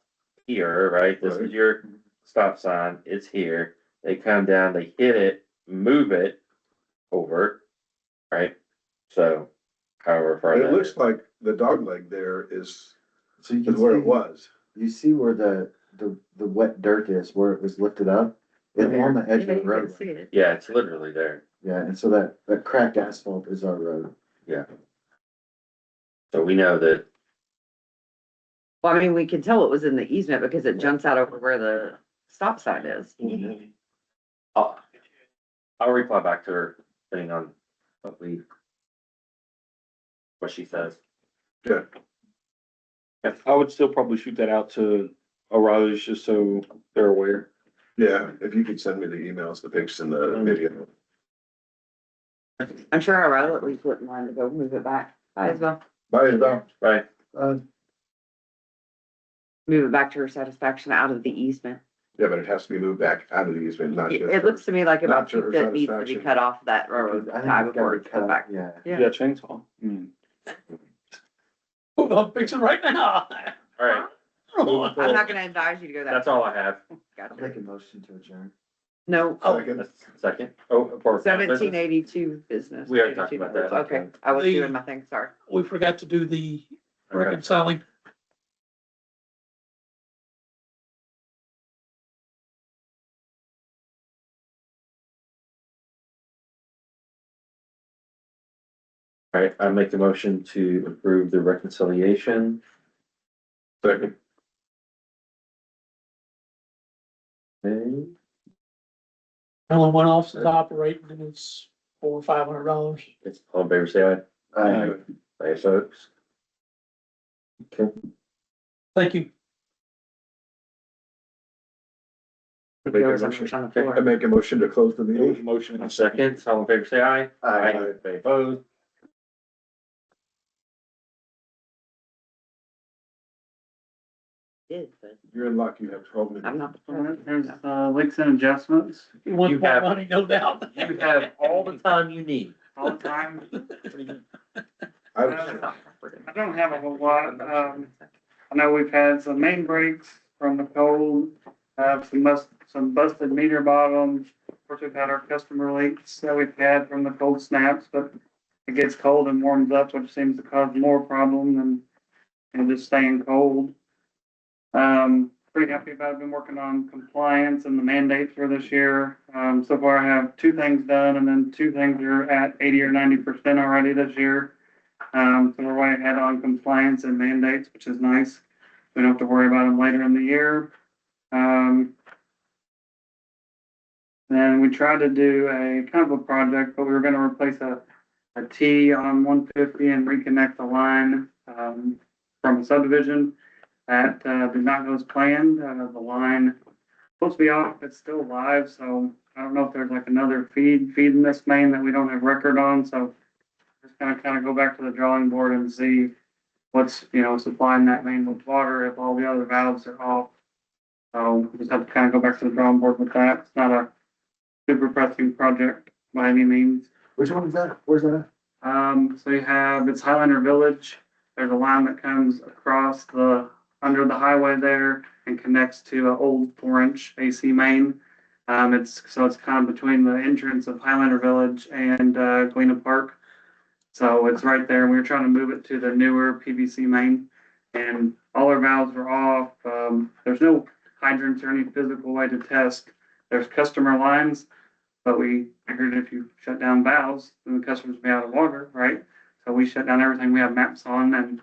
here, right? This is Right. your stop sign, it's here. They come down, they hit it, move it over, right? So however far And it that looks is. like the dog leg there is So you can where it see, was. you see where the wet dirt is, where it was lifted up? It's on the edge yeah, of the you can road. see it. Yeah, it's literally there. Yeah, and so that cracked asphalt is our road. So we know that, Well, I mean, we can tell it was in the easement because it jumps out over where the stop sign is. I'll reply back to her, depending on what she says. Yeah. I would still probably shoot that out to O'Reilly's just so they're aware. Yeah, if you could send me the emails, the pics and the video. I'm sure our other at least wouldn't mind to go move it back. Might as well Bye, Isabel. Right, move it back to her satisfaction out of the easement. Yeah, but it has to be moved back out of the easement, not just. It looks to me like about Not to her 2 feet needs to be satisfaction. cut off that railroad I tie think it's before gotta it's be cut cut, back. yeah. Yeah. Yeah, chainsaw. I'll fix it right now. all right, I'm not gonna advise you to go that. that's all I have. I'll Gotcha. make a motion to adjourn. No, Second. Second, for. 1782 business. We already talked about that. Okay, I was The- doing my thing, sorry. We forgot to do the Okay. reconciling. All right, I make the motion to approve the reconciliation. Second. Okay. Only one office is operating and it's $400 or $500. It's all in favor, say aye. I, Aye, folks. Okay. Thank you. There was a motion on the I floor. make a motion to close the There was a meeting. motion. A second, all in favor, say aye. I, Any opposed? You're in luck, you have 12 minutes. I'm not. There's, leaks and adjustments You want You more have- money, no doubt. You have all the time you need. all the time. I was- I don't have a whole lot. I know we've had some main breaks from the cold, some busted meter bottoms. Of course, we've had our customer leaks that we've had from the cold snaps, but it gets cold and warms up, which seems to cause more problem than just staying cold. Pretty happy about, I've been working on compliance and the mandates for this year. So far I have 2 things done and then 2 things are at 80 or 90% already this year. So we're way ahead on compliance and mandates, which is nice. We don't have to worry about them later in the year. Then we tried to do a kind of a project, but we were gonna replace a T on 150 and reconnect the line, from a subdivision. That, did not go as planned. The line supposed to be off, it's still live, so I don't know if there's like another feeding this main that we don't have record on, so just gonna kind of go back to the drawing board and see what's, supplying that main with water if all the other valves are off. So we just have to kind of go back to the drawing board with that. It's not a super pressing project by any means. which one is that? Where's that at? So you have, it's Highlander Village. There's a line that comes across under the highway there and connects to an old 4-inch AC main. It's kind of between the entrance of Highlander Village and, Galena Park. So it's right there. We were trying to move it to the newer PVC main and all our valves were off. There's no hydrants or any physical way to test. There's customer lines, but we figured if you shut down valves, then the customers will be out of water, right? So we shut down everything. We have maps on and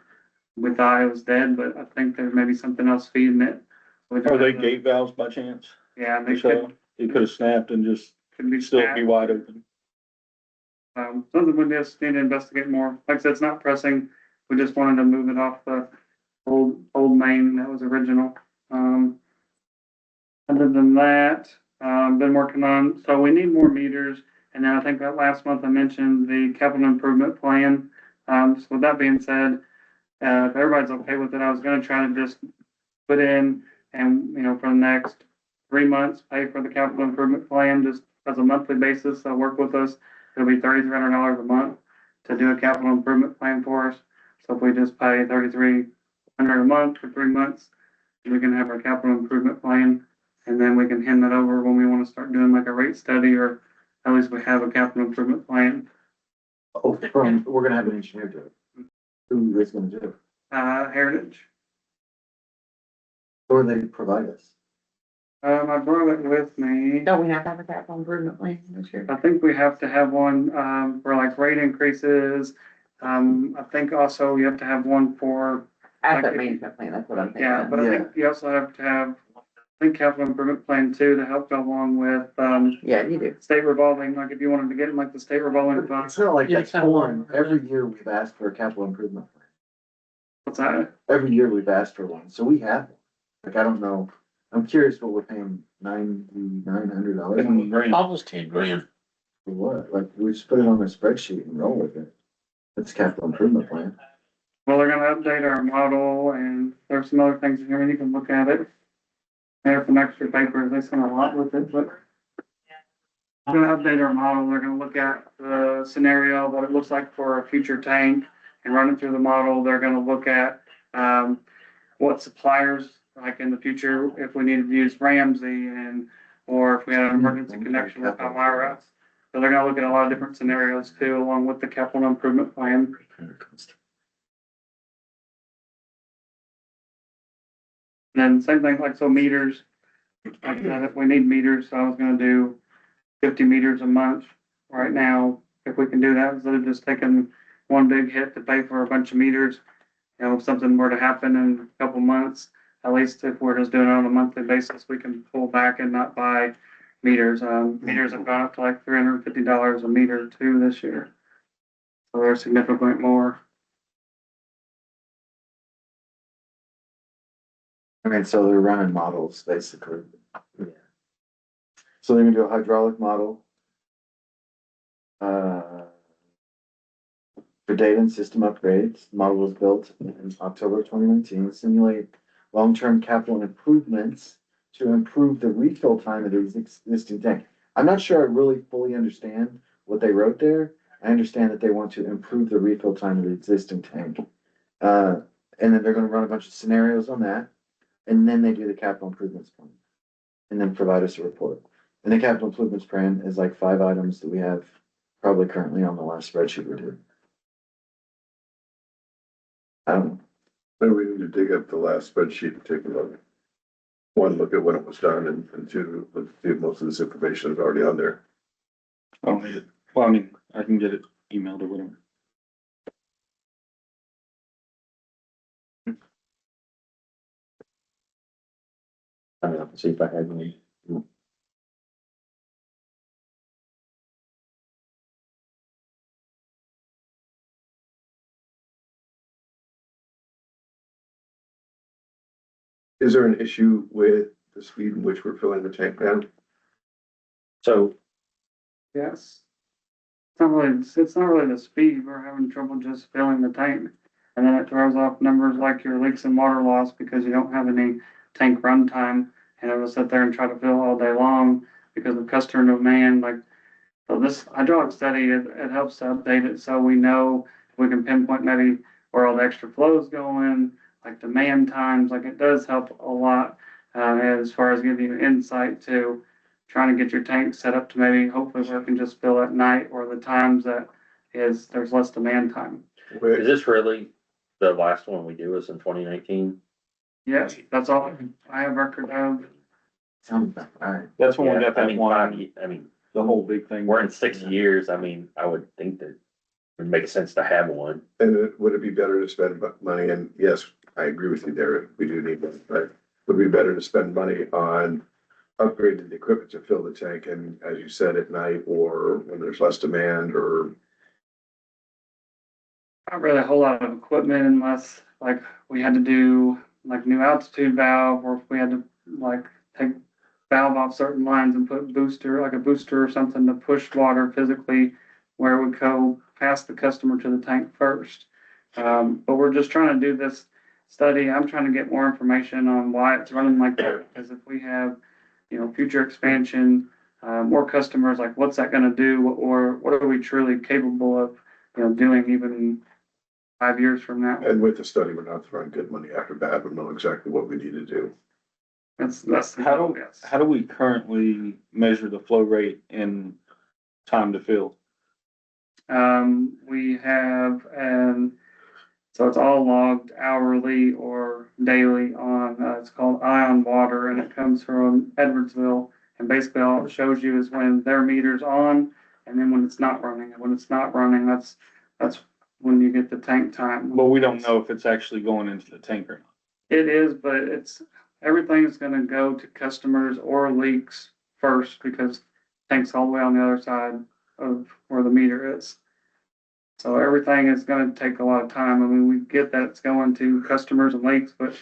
we thought it was dead, but I think there may be something else feeding it. We don't Are they have gate valves by chance? Yeah, they So it could have snapped and just could be still snapped. be wide open. Something we just need to investigate more. Like I said, it's not pressing. We just wanted to move it off the old main that was original. Other than that, been working on, so we need more meters. And then I think that last month I mentioned the capital improvement plan. So with that being said, if everybody's okay with it, I was gonna try to just put in and, for the next 3 months, pay for the capital improvement plan just as a monthly basis. So work with us. It'll be $3,300 a month to do a capital improvement plan for us. So if we just pay $3,300 a month for 3 months, we can have our capital improvement plan. And then we can hand that over when we want to start doing like a rate study, or at least we have a capital improvement plan. Oh, we're gonna have an engineer do it. Who is gonna do it? Heritage. Or they provide us? I brought it with me. Don't we have to have a capital improvement plan this year? I think we have to have one, for like rate increases. I think also you have to have one for, Asset management plan, that's what I'm thinking. yeah, but I think you also have to have, I think capital improvement plan too, to help go along with, Yeah, you do. state revolving, like if you wanted to get in like the state revolving fund. It's not like Yeah, that's it's not foreign. one. Every year we've asked for a capital improvement plan. What's that? Every year we've asked for one, so we have one. Like, I don't know, I'm curious what we're paying $9,900 Grand. Almost 10 grand. for what? Like, we just put it on a spreadsheet and roll with it. That's capital improvement plan. Well, they're gonna update our model and there's some other things in here, and you can look at it. There's some extra papers, they sent a lot with it, but. They're gonna update our model, they're gonna look at the scenario, what it looks like for a future tank and run it through the model. They're gonna look at, what suppliers, like in the future, if we needed to use Ramsey or if we had an emergency connection with Elmira. So they're gonna look at a lot of different scenarios too, along with the capital improvement plan. And then same thing, like, so meters, like I said, if we need meters, so I was gonna do 50 meters a month right now. If we can do that, instead of just taking one big hit to pay for a bunch of meters, if something were to happen in a couple months, at least if we're just doing it on a monthly basis, we can pull back and not buy meters. Meters have gone up to like $350 a meter too this year. So they're significantly more. I mean, so they're running models, basically. Yeah. So they're gonna do a hydraulic model. For data and system upgrades, the model was built in October 2019. Simulate long-term capital improvements to improve the refill time of these existing tank. I'm not sure I really fully understand what they wrote there. I understand that they want to improve the refill time of the existing tank. And then they're gonna run a bunch of scenarios on that, and then they do the capital improvements plan. And then provide us a report. And the capital improvements plan is like 5 items that we have probably currently on the last spreadsheet we did. I don't know. Maybe we need to dig up the last spreadsheet and take a look. One, look at when it was done, and two, let's see if most of this information is already on there. I don't need it. Well, I mean, I can get it emailed or whatever. I don't know, see if I had any. Is there an issue with the speed in which we're filling the tank now? So, Yes. It's not really the speed. We're having trouble just filling the tank. And then it throws off numbers like your leaks and water loss because you don't have any tank run time. And it will sit there and try to fill all day long because of customer demand. Like, so this hydraulic study, it helps to update it so we know if we can pinpoint maybe where all the extra flow is going, like demand times. Like, it does help a lot as far as giving you insight to trying to get your tank set up to maybe hopefully where it can just fill at night or the times that there's less demand time. is this really the last one we do is in 2019? Yes, that's all I have record of. Sounds about right. That's when we Yeah, got that one, I mean, the whole big thing. we're in 6 years. I mean, I would think that it would make sense to have one. And would it be better to spend money, and yes, I agree with you there, we do need that, but would it be better to spend money on upgrading the equipment to fill the tank, and as you said, at night or when there's less demand, or Not really a whole lot of equipment unless like we had to do like new altitude valve or if we had to like take valve off certain lines and put booster, like a booster or something to push water physically where it would go past the customer to the tank first. But we're just trying to do this study. I'm trying to get more information on why it's running like that. Because if we have, future expansion, more customers, like what's that gonna do? Or what are we truly capable of, doing even 5 years from now? and with the study, we're not throwing good money after bad, we know exactly what we need to do. That's the How goal, do, yes. how do we currently measure the flow rate and time to fill? We have, so it's all logged hourly or daily on, it's called Ion Water, and it comes from Edwardsville. And basically all it shows you is when their meter's on and then when it's not running. And when it's not running, that's when you get the tank time. But we don't know if it's actually going into the tank or not. It is, but everything's gonna go to customers or leaks first because tank's all the way on the other side of where the meter is. So everything is gonna take a lot of time. I mean, we get that it's going to customers and leaks, but,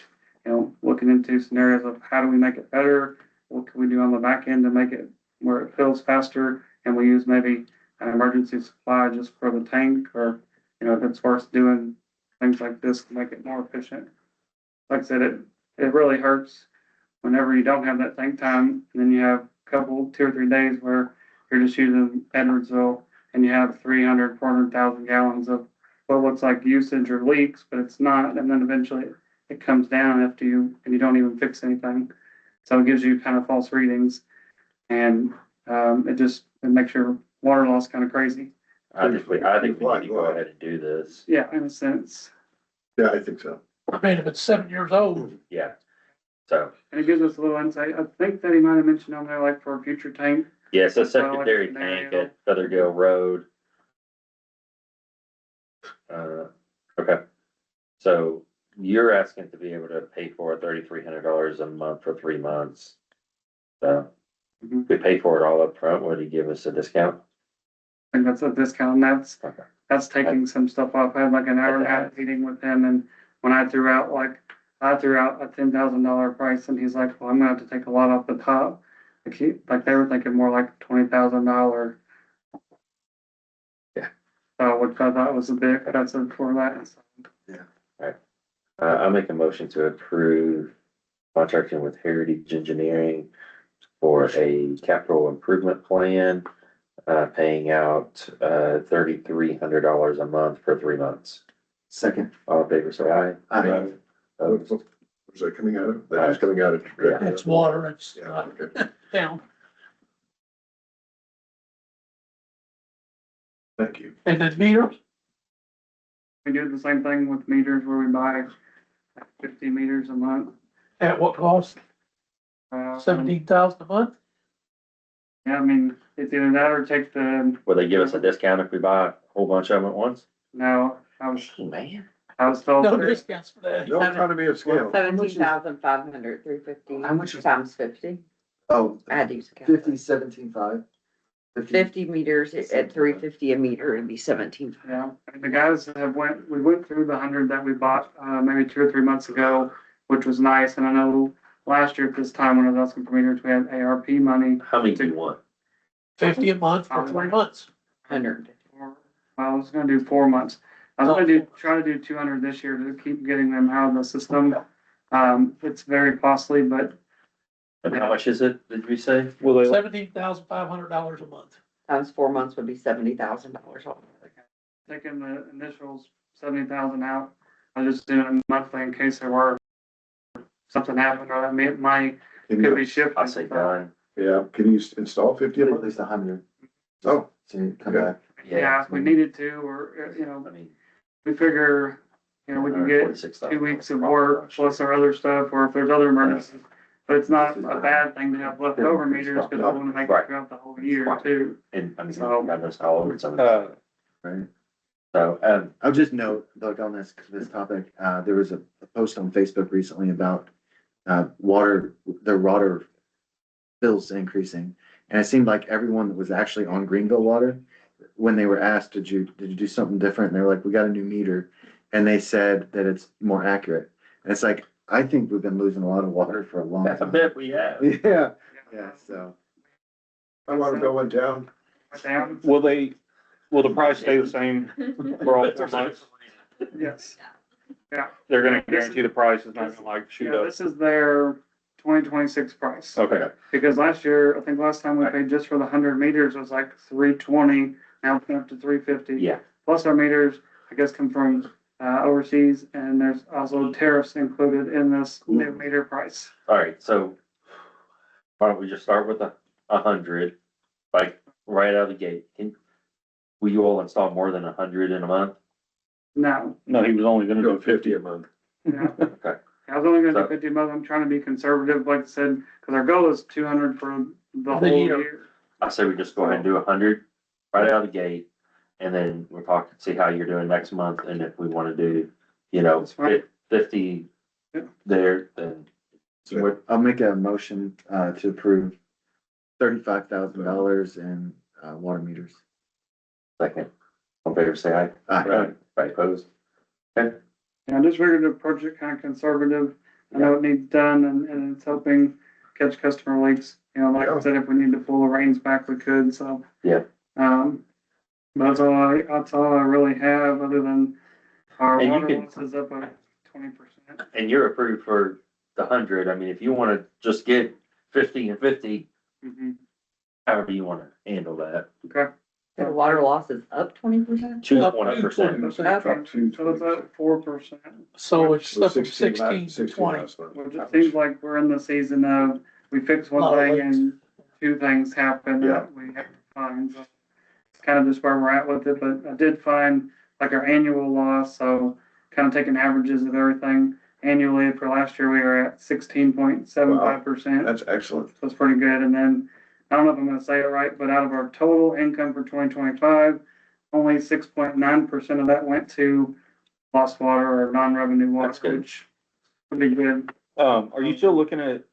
looking into scenarios of how do we make it better? What can we do on the back end to make it where it fills faster? And we use maybe an emergency supply just for the tank or, if it's worth doing things like this to make it more efficient. Like I said, it really hurts whenever you don't have that tank time and then you have a couple, 2 or 3 days where you're just using Edwardsville and you have 300, 400,000 gallons of what looks like usage or leaks, but it's not. And then eventually it comes down after and you don't even fix anything. So it gives you kind of false readings and it makes your water loss kind of crazy. I think we need to go ahead and do this. Yeah, in a sense. Yeah, I think so. I mean, if it's 7 years old, Yeah. So, And it gives us a little insight. I think that he might have mentioned on there, like for a future tank. yeah, so That's what I like secondary to tank know. at Featherdale Road. Okay. So you're asking to be able to pay for $3,300 a month for 3 months. So, Mhm. we pay for it all up front. Would he give us a discount? And that's a discount, and Okay. that's taking some stuff off. I had like an hour and a half meeting with him, and when I threw out a $10,000 price, and he's like, well, I'm gonna have to take a lot off the top. Like they were thinking more like $20,000. Yeah. Which I thought was a bit expensive for that. I make a motion to approve contracting with Heritage Engineering for a capital improvement plan, paying out, $3,300 a month for 3 months. Second. All in favor, say aye. Aye. What's that coming out of? That is coming out of. Yeah. It's water, it's Yeah, not okay. down. Thank you. And then meters, We do the same thing with meters where we buy 50 meters a month. at what cost? 17,000 a month? Yeah, I mean, it's either that or take the, Will they give us a discount if we buy a whole bunch of them at once? no, Man. I was told. No discounts for that. No economy of scale. 17,500, 350 How much is- times 50. Oh, I had to use a calculator. 50, 17.5. 50 meters at 350 a meter, it'd be 17. Yeah, and the guys we went through the 100 that we bought, maybe 2 or 3 months ago, which was nice, and I know last year at this time when I was asking for meters, we had ARP money. How many do you want? 50 a month for 3 months. 100. I was gonna do 4 months. I was gonna try to do 200 this year to keep getting them out of the system. It's very costly, but And how much is it, did we say? Will they, $17,500 a month. Times 4 months would be $70,000 off. taking the initials 70,000 out, I was just doing it monthly in case there were something happened or money Can could you, be shifted. I say done. yeah, can you install 50 of At them? least 100. Oh, So you come Okay. back. Yeah, if we needed to, or, I mean. we figure, we can get 146,000. 2 weeks of work plus our other stuff, or if there's other emergencies. But it's not a bad thing to have leftover meters, because I want to make it throughout the whole year too. And I mean, So- God knows how old some of this. Right. So, I'll just note, like on this topic, there was a post on Facebook recently about their water bills increasing. And it seemed like everyone that was actually on Greenville Water, when they were asked, did you do something different? And they were like, we got a new meter. And they said that it's more accurate. And it's like, I think we've been losing a lot of water for a long I time. bet we have. Yeah, yeah, so. I want to go one down. Down, will the price stay the same for all 4 months? yes. They're gonna guarantee the price is not gonna like shoot Yeah, up. this is their 2026 price. Okay, Because last year, I think last time we paid just for the 100 meters was like 320, now it's up to 350. Yeah. Plus our meters, I guess, come from overseas, and there's also tariffs included in this new meter price. All right, so why don't we just start with 100, like right out of the gate? Will you all install more than 100 in a month? No, no, he was only gonna Go do 50 a month. yeah. Okay. I was only gonna So- do 50 a month, I'm trying to be conservative, like I said, because our goal is 200 for the whole year. year. I say we just go ahead and do 100 right out of the gate. And then we'll talk, see how you're doing next month, and if we wanna do, That's fine. 50 Yeah. there, then. So I'll make a motion to approve $35,000 in water meters. Second, on favor, say aye. Aye. Right, opposed? Okay, Yeah, I just figured to approach it kind of conservative. I know it needs done and it's helping catch customer leaks. Like I said, if we need to pull the reins back, we could, so. Yeah. But that's all I really have, other than our And you water can- loss is up at 20%. and you're approved for the 100, I mean, if you wanna just get 50 and 50, Mhm. however you wanna handle that. Okay. The water loss is up 20%? To Up to 20%. 20%. Okay, so that's at 4%, So it's It was stuff from 16 to 16 20. last month. which it seems like we're in the season of, we fix one Lot of thing leaks. and 2 things happen Yeah. that we have to find, so. It's kind of just where we're at with it, but I did find like our annual loss, so kind of taking averages of everything. Annually for last year, we were at 16.75%. That's excellent. So it's pretty good. And then, I don't know if I'm gonna say it right, but out of our total income for 2025, only 6.9% of that went to lost water or non-revenue That's water, good. which would be good. Are you still looking at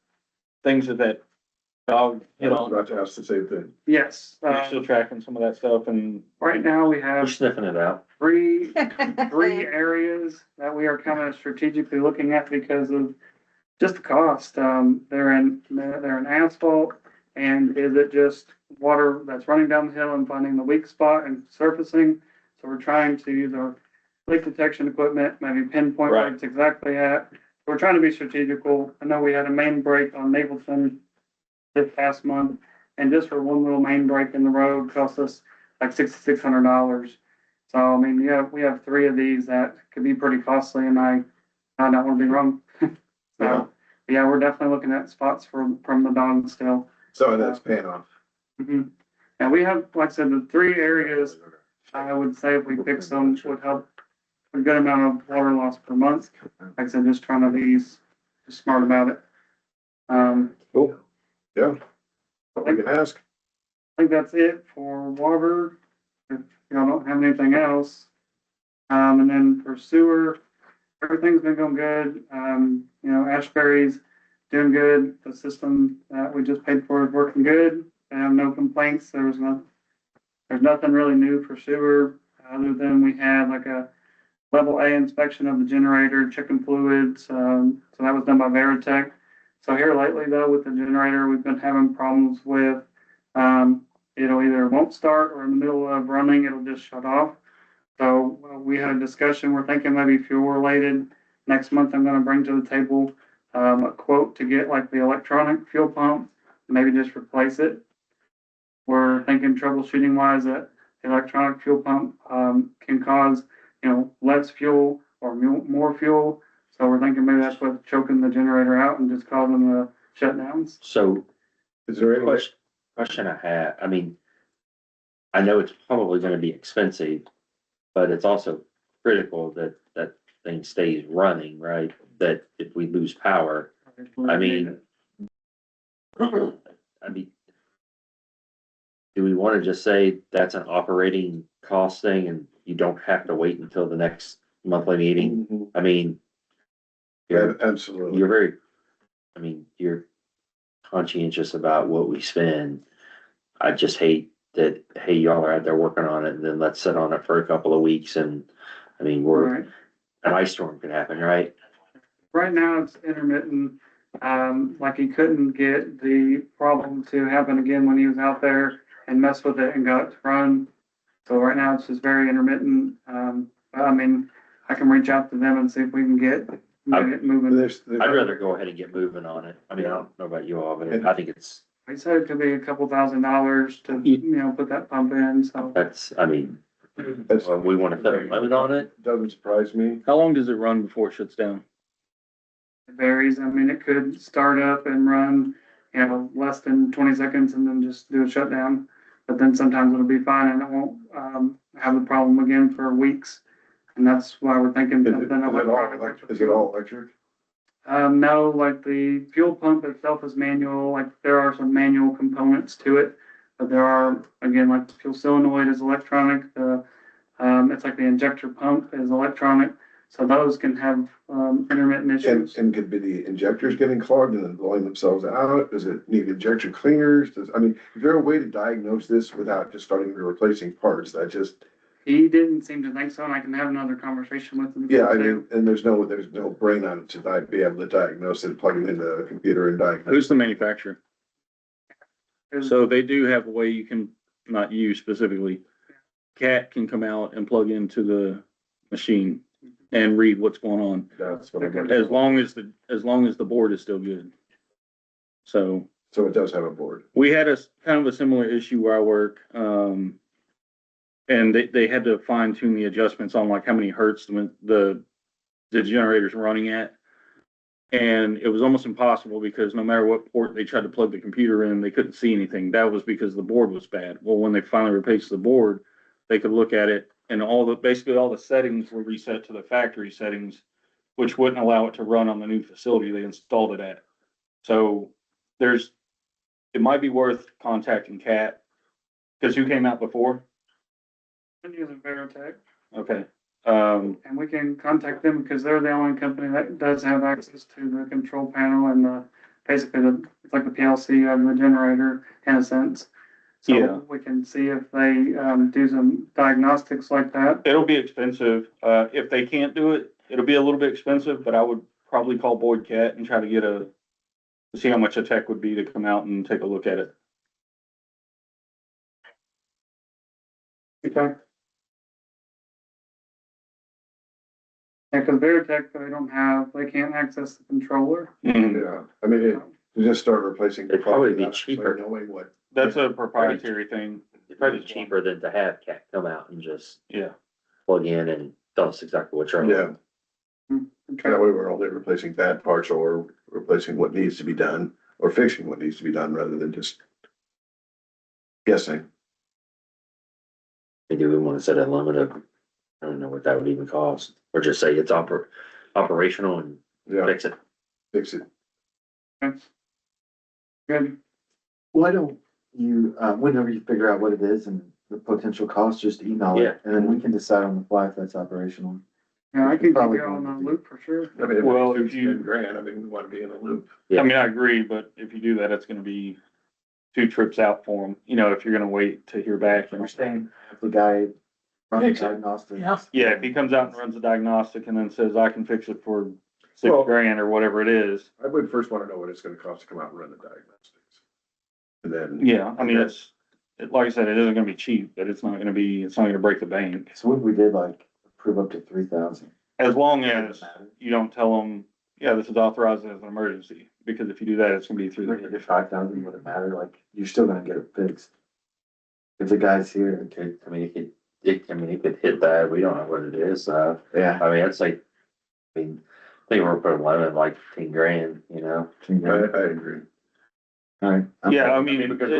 things that dog, I was about to ask the same thing. Yes, you're still tracking some of that stuff and right now we We're have sniffing it out. three areas that we are kind of strategically looking at because of just the cost. They're in asphalt, and is it just water that's running down the hill and finding the weak spot and surfacing? So we're trying to use our leak detection equipment, maybe pinpoint where Right. it's exactly at. We're trying to be strategical. I know we had a main break on Napleton this past month, and just for one little main break in the road cost us like $6,600. So, I mean, yeah, we have three of these that could be pretty costly, and I don't want to be wrong. Yeah. So, yeah, we're definitely looking at spots from the dog still. So that's paying off. Mhm. And we have, like I said, the three areas, I would say if we fix them, would help a good amount of water loss per month. Like I said, just trying to be smart about it. Cool. Yeah. What we can ask. I think that's it for water. If y'all don't have anything else. And then for sewer, everything's been going good. Ashbury's doing good. The system that we just paid for is working good. I have no complaints. There's nothing really new for sewer, other than we had like a level A inspection of the generator, checking fluids. So that was done by Veritech. So here lately though, with the generator, we've been having problems with, it'll either won't start or in the middle of running, it'll just shut off. So we had a discussion, we're thinking maybe fuel related. Next month, I'm gonna bring to the table, a quote to get like the electronic fuel pump, maybe just replace it. We're thinking troubleshooting wise that the electronic fuel pump, can cause, less fuel or more fuel. So we're thinking maybe that's what's choking the generator out and just causing the shutdowns. So Is there any way? question I had, I mean, I know it's probably gonna be expensive, but it's also critical that that thing stays running, right? That if we lose power, I mean, do we wanna just say that's an operating cost thing and you don't have to wait until the next monthly meeting? I mean, you're, Absolutely. you're very, I mean, you're conscientious about what we spend. I just hate that, hey, y'all are out there working on it and then let's sit on it for a couple of weeks and, I mean, Right. an ice storm could happen, right? Right now it's intermittent. Like he couldn't get the problem to happen again when he was out there and mess with it and got it to run. So right now it's just very intermittent. I mean, I can reach out to them and see if we can get it moving. I'd rather go ahead and get moving on it. I mean, I don't know about you all, but I think it's, I said it could be a couple $1,000s to, put that pump in, so. that's, I mean, That's, we wanna set a limit on it. doesn't surprise me. how long does it run before it shuts down? It varies. I mean, it could start up and run, less than 20 seconds and then just do a shutdown. But then sometimes it'll be fine and it won't, have the problem again for weeks. And that's why we're thinking Is something it all electric? No, like the fuel pump itself is manual, like there are some manual components to it. But there are, again, like the fuel solenoid is electronic, it's like the injector pump is electronic. So those can have, intermittent issues. And could be the injectors getting clogged and then blowing themselves out? Does it need injector cleaners? Is there a way to diagnose this without just starting replacing parts? That just, He didn't seem to think so, and I can have another conversation with him. yeah, and there's no brain on it to be able to diagnose it, plug it into a computer and diagnose. Who's the manufacturer? There's- So they do have a way you can, not you specifically, Cat can come out and plug into the machine and read what's going on, That's what I'm. as long as the board is still good. So So it does have a board. we had a kind of a similar issue where I work, and they had to fine tune the adjustments on like how many hertz the generator's running at. And it was almost impossible because no matter what port they tried to plug the computer in, they couldn't see anything. That was because the board was bad. Well, when they finally replaced the board, they could look at it and basically all the settings were reset to the factory settings, which wouldn't allow it to run on the new facility they installed it at. So it might be worth contacting Cat, because who came out before? I'm using Veritech. Okay, And we can contact them because they're the only company that does have access to the control panel and basically it's like the PLC of the generator in a sense. Yeah. So we can see if they, do some diagnostics like that. It'll be expensive. If they can't do it, it'll be a little bit expensive, but I would probably call Boyd Cat and try to get to see how much a tech would be to come out and take a look at it. Okay. Yeah, cause Veritech, they can't access the controller. Mhm. Yeah, I mean, to just start replacing. It'd probably be without actually cheaper. Knowing what, That's a proprietary thing. It'd probably be cheaper than to have Cat come out and just Yeah. plug in and tell us exactly what's wrong. yeah, And that try- way we're only replacing bad parts or replacing what needs to be done or fixing what needs to be done rather than just guessing. Maybe we wanna set a limit of, I don't know what that would even cost, or just say it's operational and Yeah, fix it. fix it. Good. Why don't you, whenever you figure out what it is and the potential cost, just email Yeah. it, and then we can decide on the fly if that's operational. Yeah, I can keep Probably you on the going to be- loop for sure. I mean, Well, if if you- 10 grand, I mean, we want to be in a loop. Yeah. I mean, I agree, but if you do that, it's gonna be 2 trips out for them. You know, if you're gonna wait to hear back. You're saying, have the guy run the Fix it. diagnostics. Yeah. Yeah, if he comes out and runs a diagnostic and then says, I can fix it for 6 Well- grand or whatever it is. I would first want to know what it's gonna cost to come out and run the diagnostics. And then. Yeah, I mean, like I said, it isn't gonna be cheap, but it's not gonna break the bank. So what if we did like approve up to 3,000? As long as you don't tell them, yeah, this is authorized as an emergency, because if you do that, it's gonna be through If the. 5,000 wouldn't matter, like, you're still gonna get it fixed. If the guy's here, Okay, I mean, it could hit that, we don't know what it is, yeah. I mean, it's like, I mean, I think we're putting limit of like 10 grand, you know? I agree. Alright. Yeah, I I mean, mean, because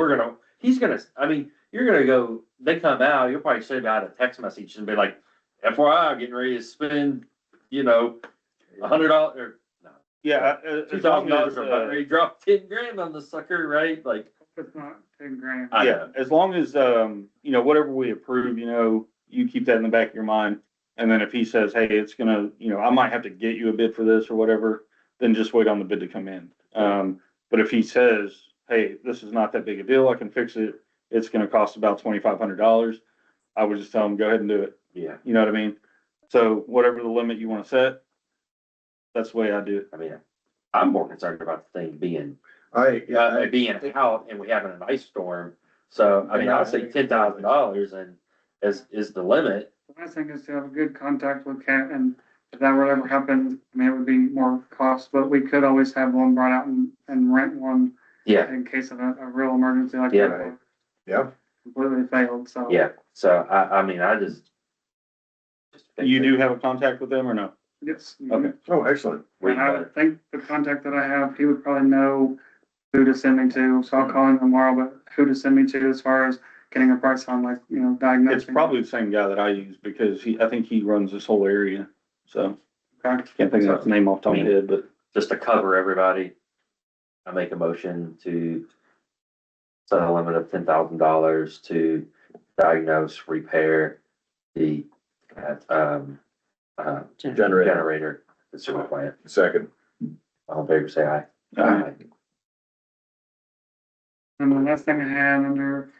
I mean, you're gonna go, they come out, you'll probably send out a text message and be like, FYI, I'm getting ready to spend, you know, $100 or yeah, as long $2,000 as, or ready to drop 10 grand on the sucker, right? Like, It's not 10 grand. I yeah, know. as long as, you know, whatever we approve, you know, you keep that in the back of your mind. And then if he says, hey, it's gonna, you know, I might have to get you a bid for this or whatever, then just wait on the bid to come in. But if he says, hey, this is not that big a deal, I can fix it, it's gonna cost about $2,500, I would just tell him, go ahead and do it. yeah, You know what I mean? So whatever the limit you wanna set, that's the way I do it. I mean, I'm more concerned about the thing being I being out and we having an ice storm. So, I mean, I'll say $10,000 and is the limit. The last thing is to have a good contact with Cat, and if that would ever happen, I mean, it would be more cost, but we could always have one brought out and rent one Yeah, in case of a real emergency like Yeah. that. Yeah. Completely failed, so. yeah. So I mean, I just. fix You it. do have a contact with them or no? Yes. Okay. Oh, excellent. Way And I better. would think the contact that I have, he would probably know who to send me to, so I'll call him tomorrow, but who to send me to as far as getting a price on like, you know, diagnosing. It's probably the same guy that I use because I think he runs this whole area. So Okay. can't think of his name off the top of my head, but Just to cover everybody, I make a motion to set a limit of $10,000 to diagnose, repair the, generator, at the sewer plant. Second. All in favor, say aye. Aye. And the last thing I had under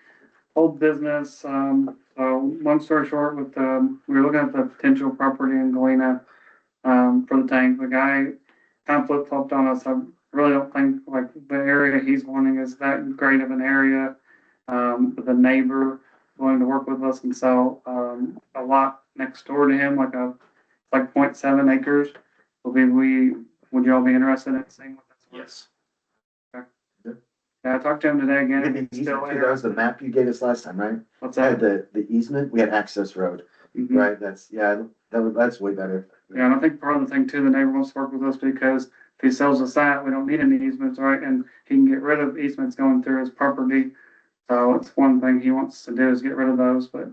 old business, so long story short, with, we were looking at the potential property in Galena, for the tank. The guy kind of flip flopped on us. I really don't think like the area he's wanting is that great of an area. With a neighbor willing to work with us and sell, a lot next door to him, like 0.7 acres. Would y'all be interested in seeing what that's worth? Yes. Yeah, I talked to him today again. The He's still easement, too, that was the interested. map you gave us last time, right? What's Had that? the easement, we had access road, Mhm. right? That's way better. Yeah, and I think part of the thing too, the neighbor wants to work with us because if he sells us that, we don't need any easements, right? And he can get rid of easements going through his property. So it's one thing he wants to do is get rid of those, but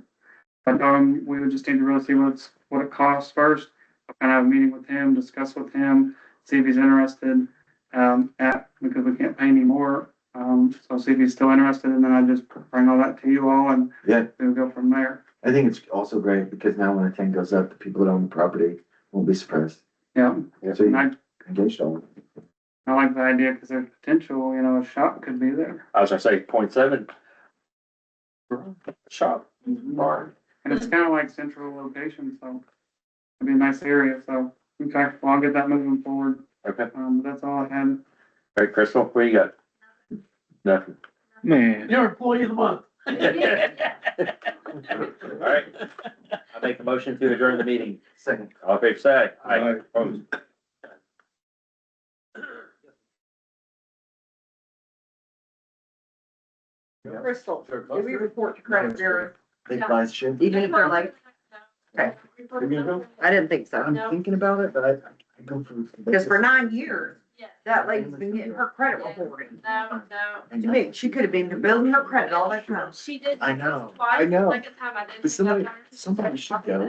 we would just need to really see what it costs first. I'll kind of have a meeting with him, discuss with him, see if he's interested, because we can't pay any more. So see if he's still interested, and then I just bring all that to you all, and Yeah, we'll go from there. I think it's also great because now when the tank goes up, the people that own the property won't be surprised. Yeah, So and you engaged on it. I like the idea, because there's potential, a shop could be there. I was gonna say 0.7. Shop. Bar. And it's kind of like central location, so it'd be a nice area, so, okay, well, I'll get that moving forward. Okay. But that's all I had. All right, Crystal, what you got? Nothing. Man, You're employee of the month. All right. I make the motion to adjourn the meeting. Second. All in favor, say aye. Aye. Opposed? Crystal, did we report to credit bureau, Big flies ship. even if they're like, I didn't think so. I'm thinking about it, but I go for. Because for 9 years, that lady's been getting her credit reporting. No, I To know. me, she could have been building her credit all that time. she did. I know, Twice, I know. Second time I did. But somebody should go.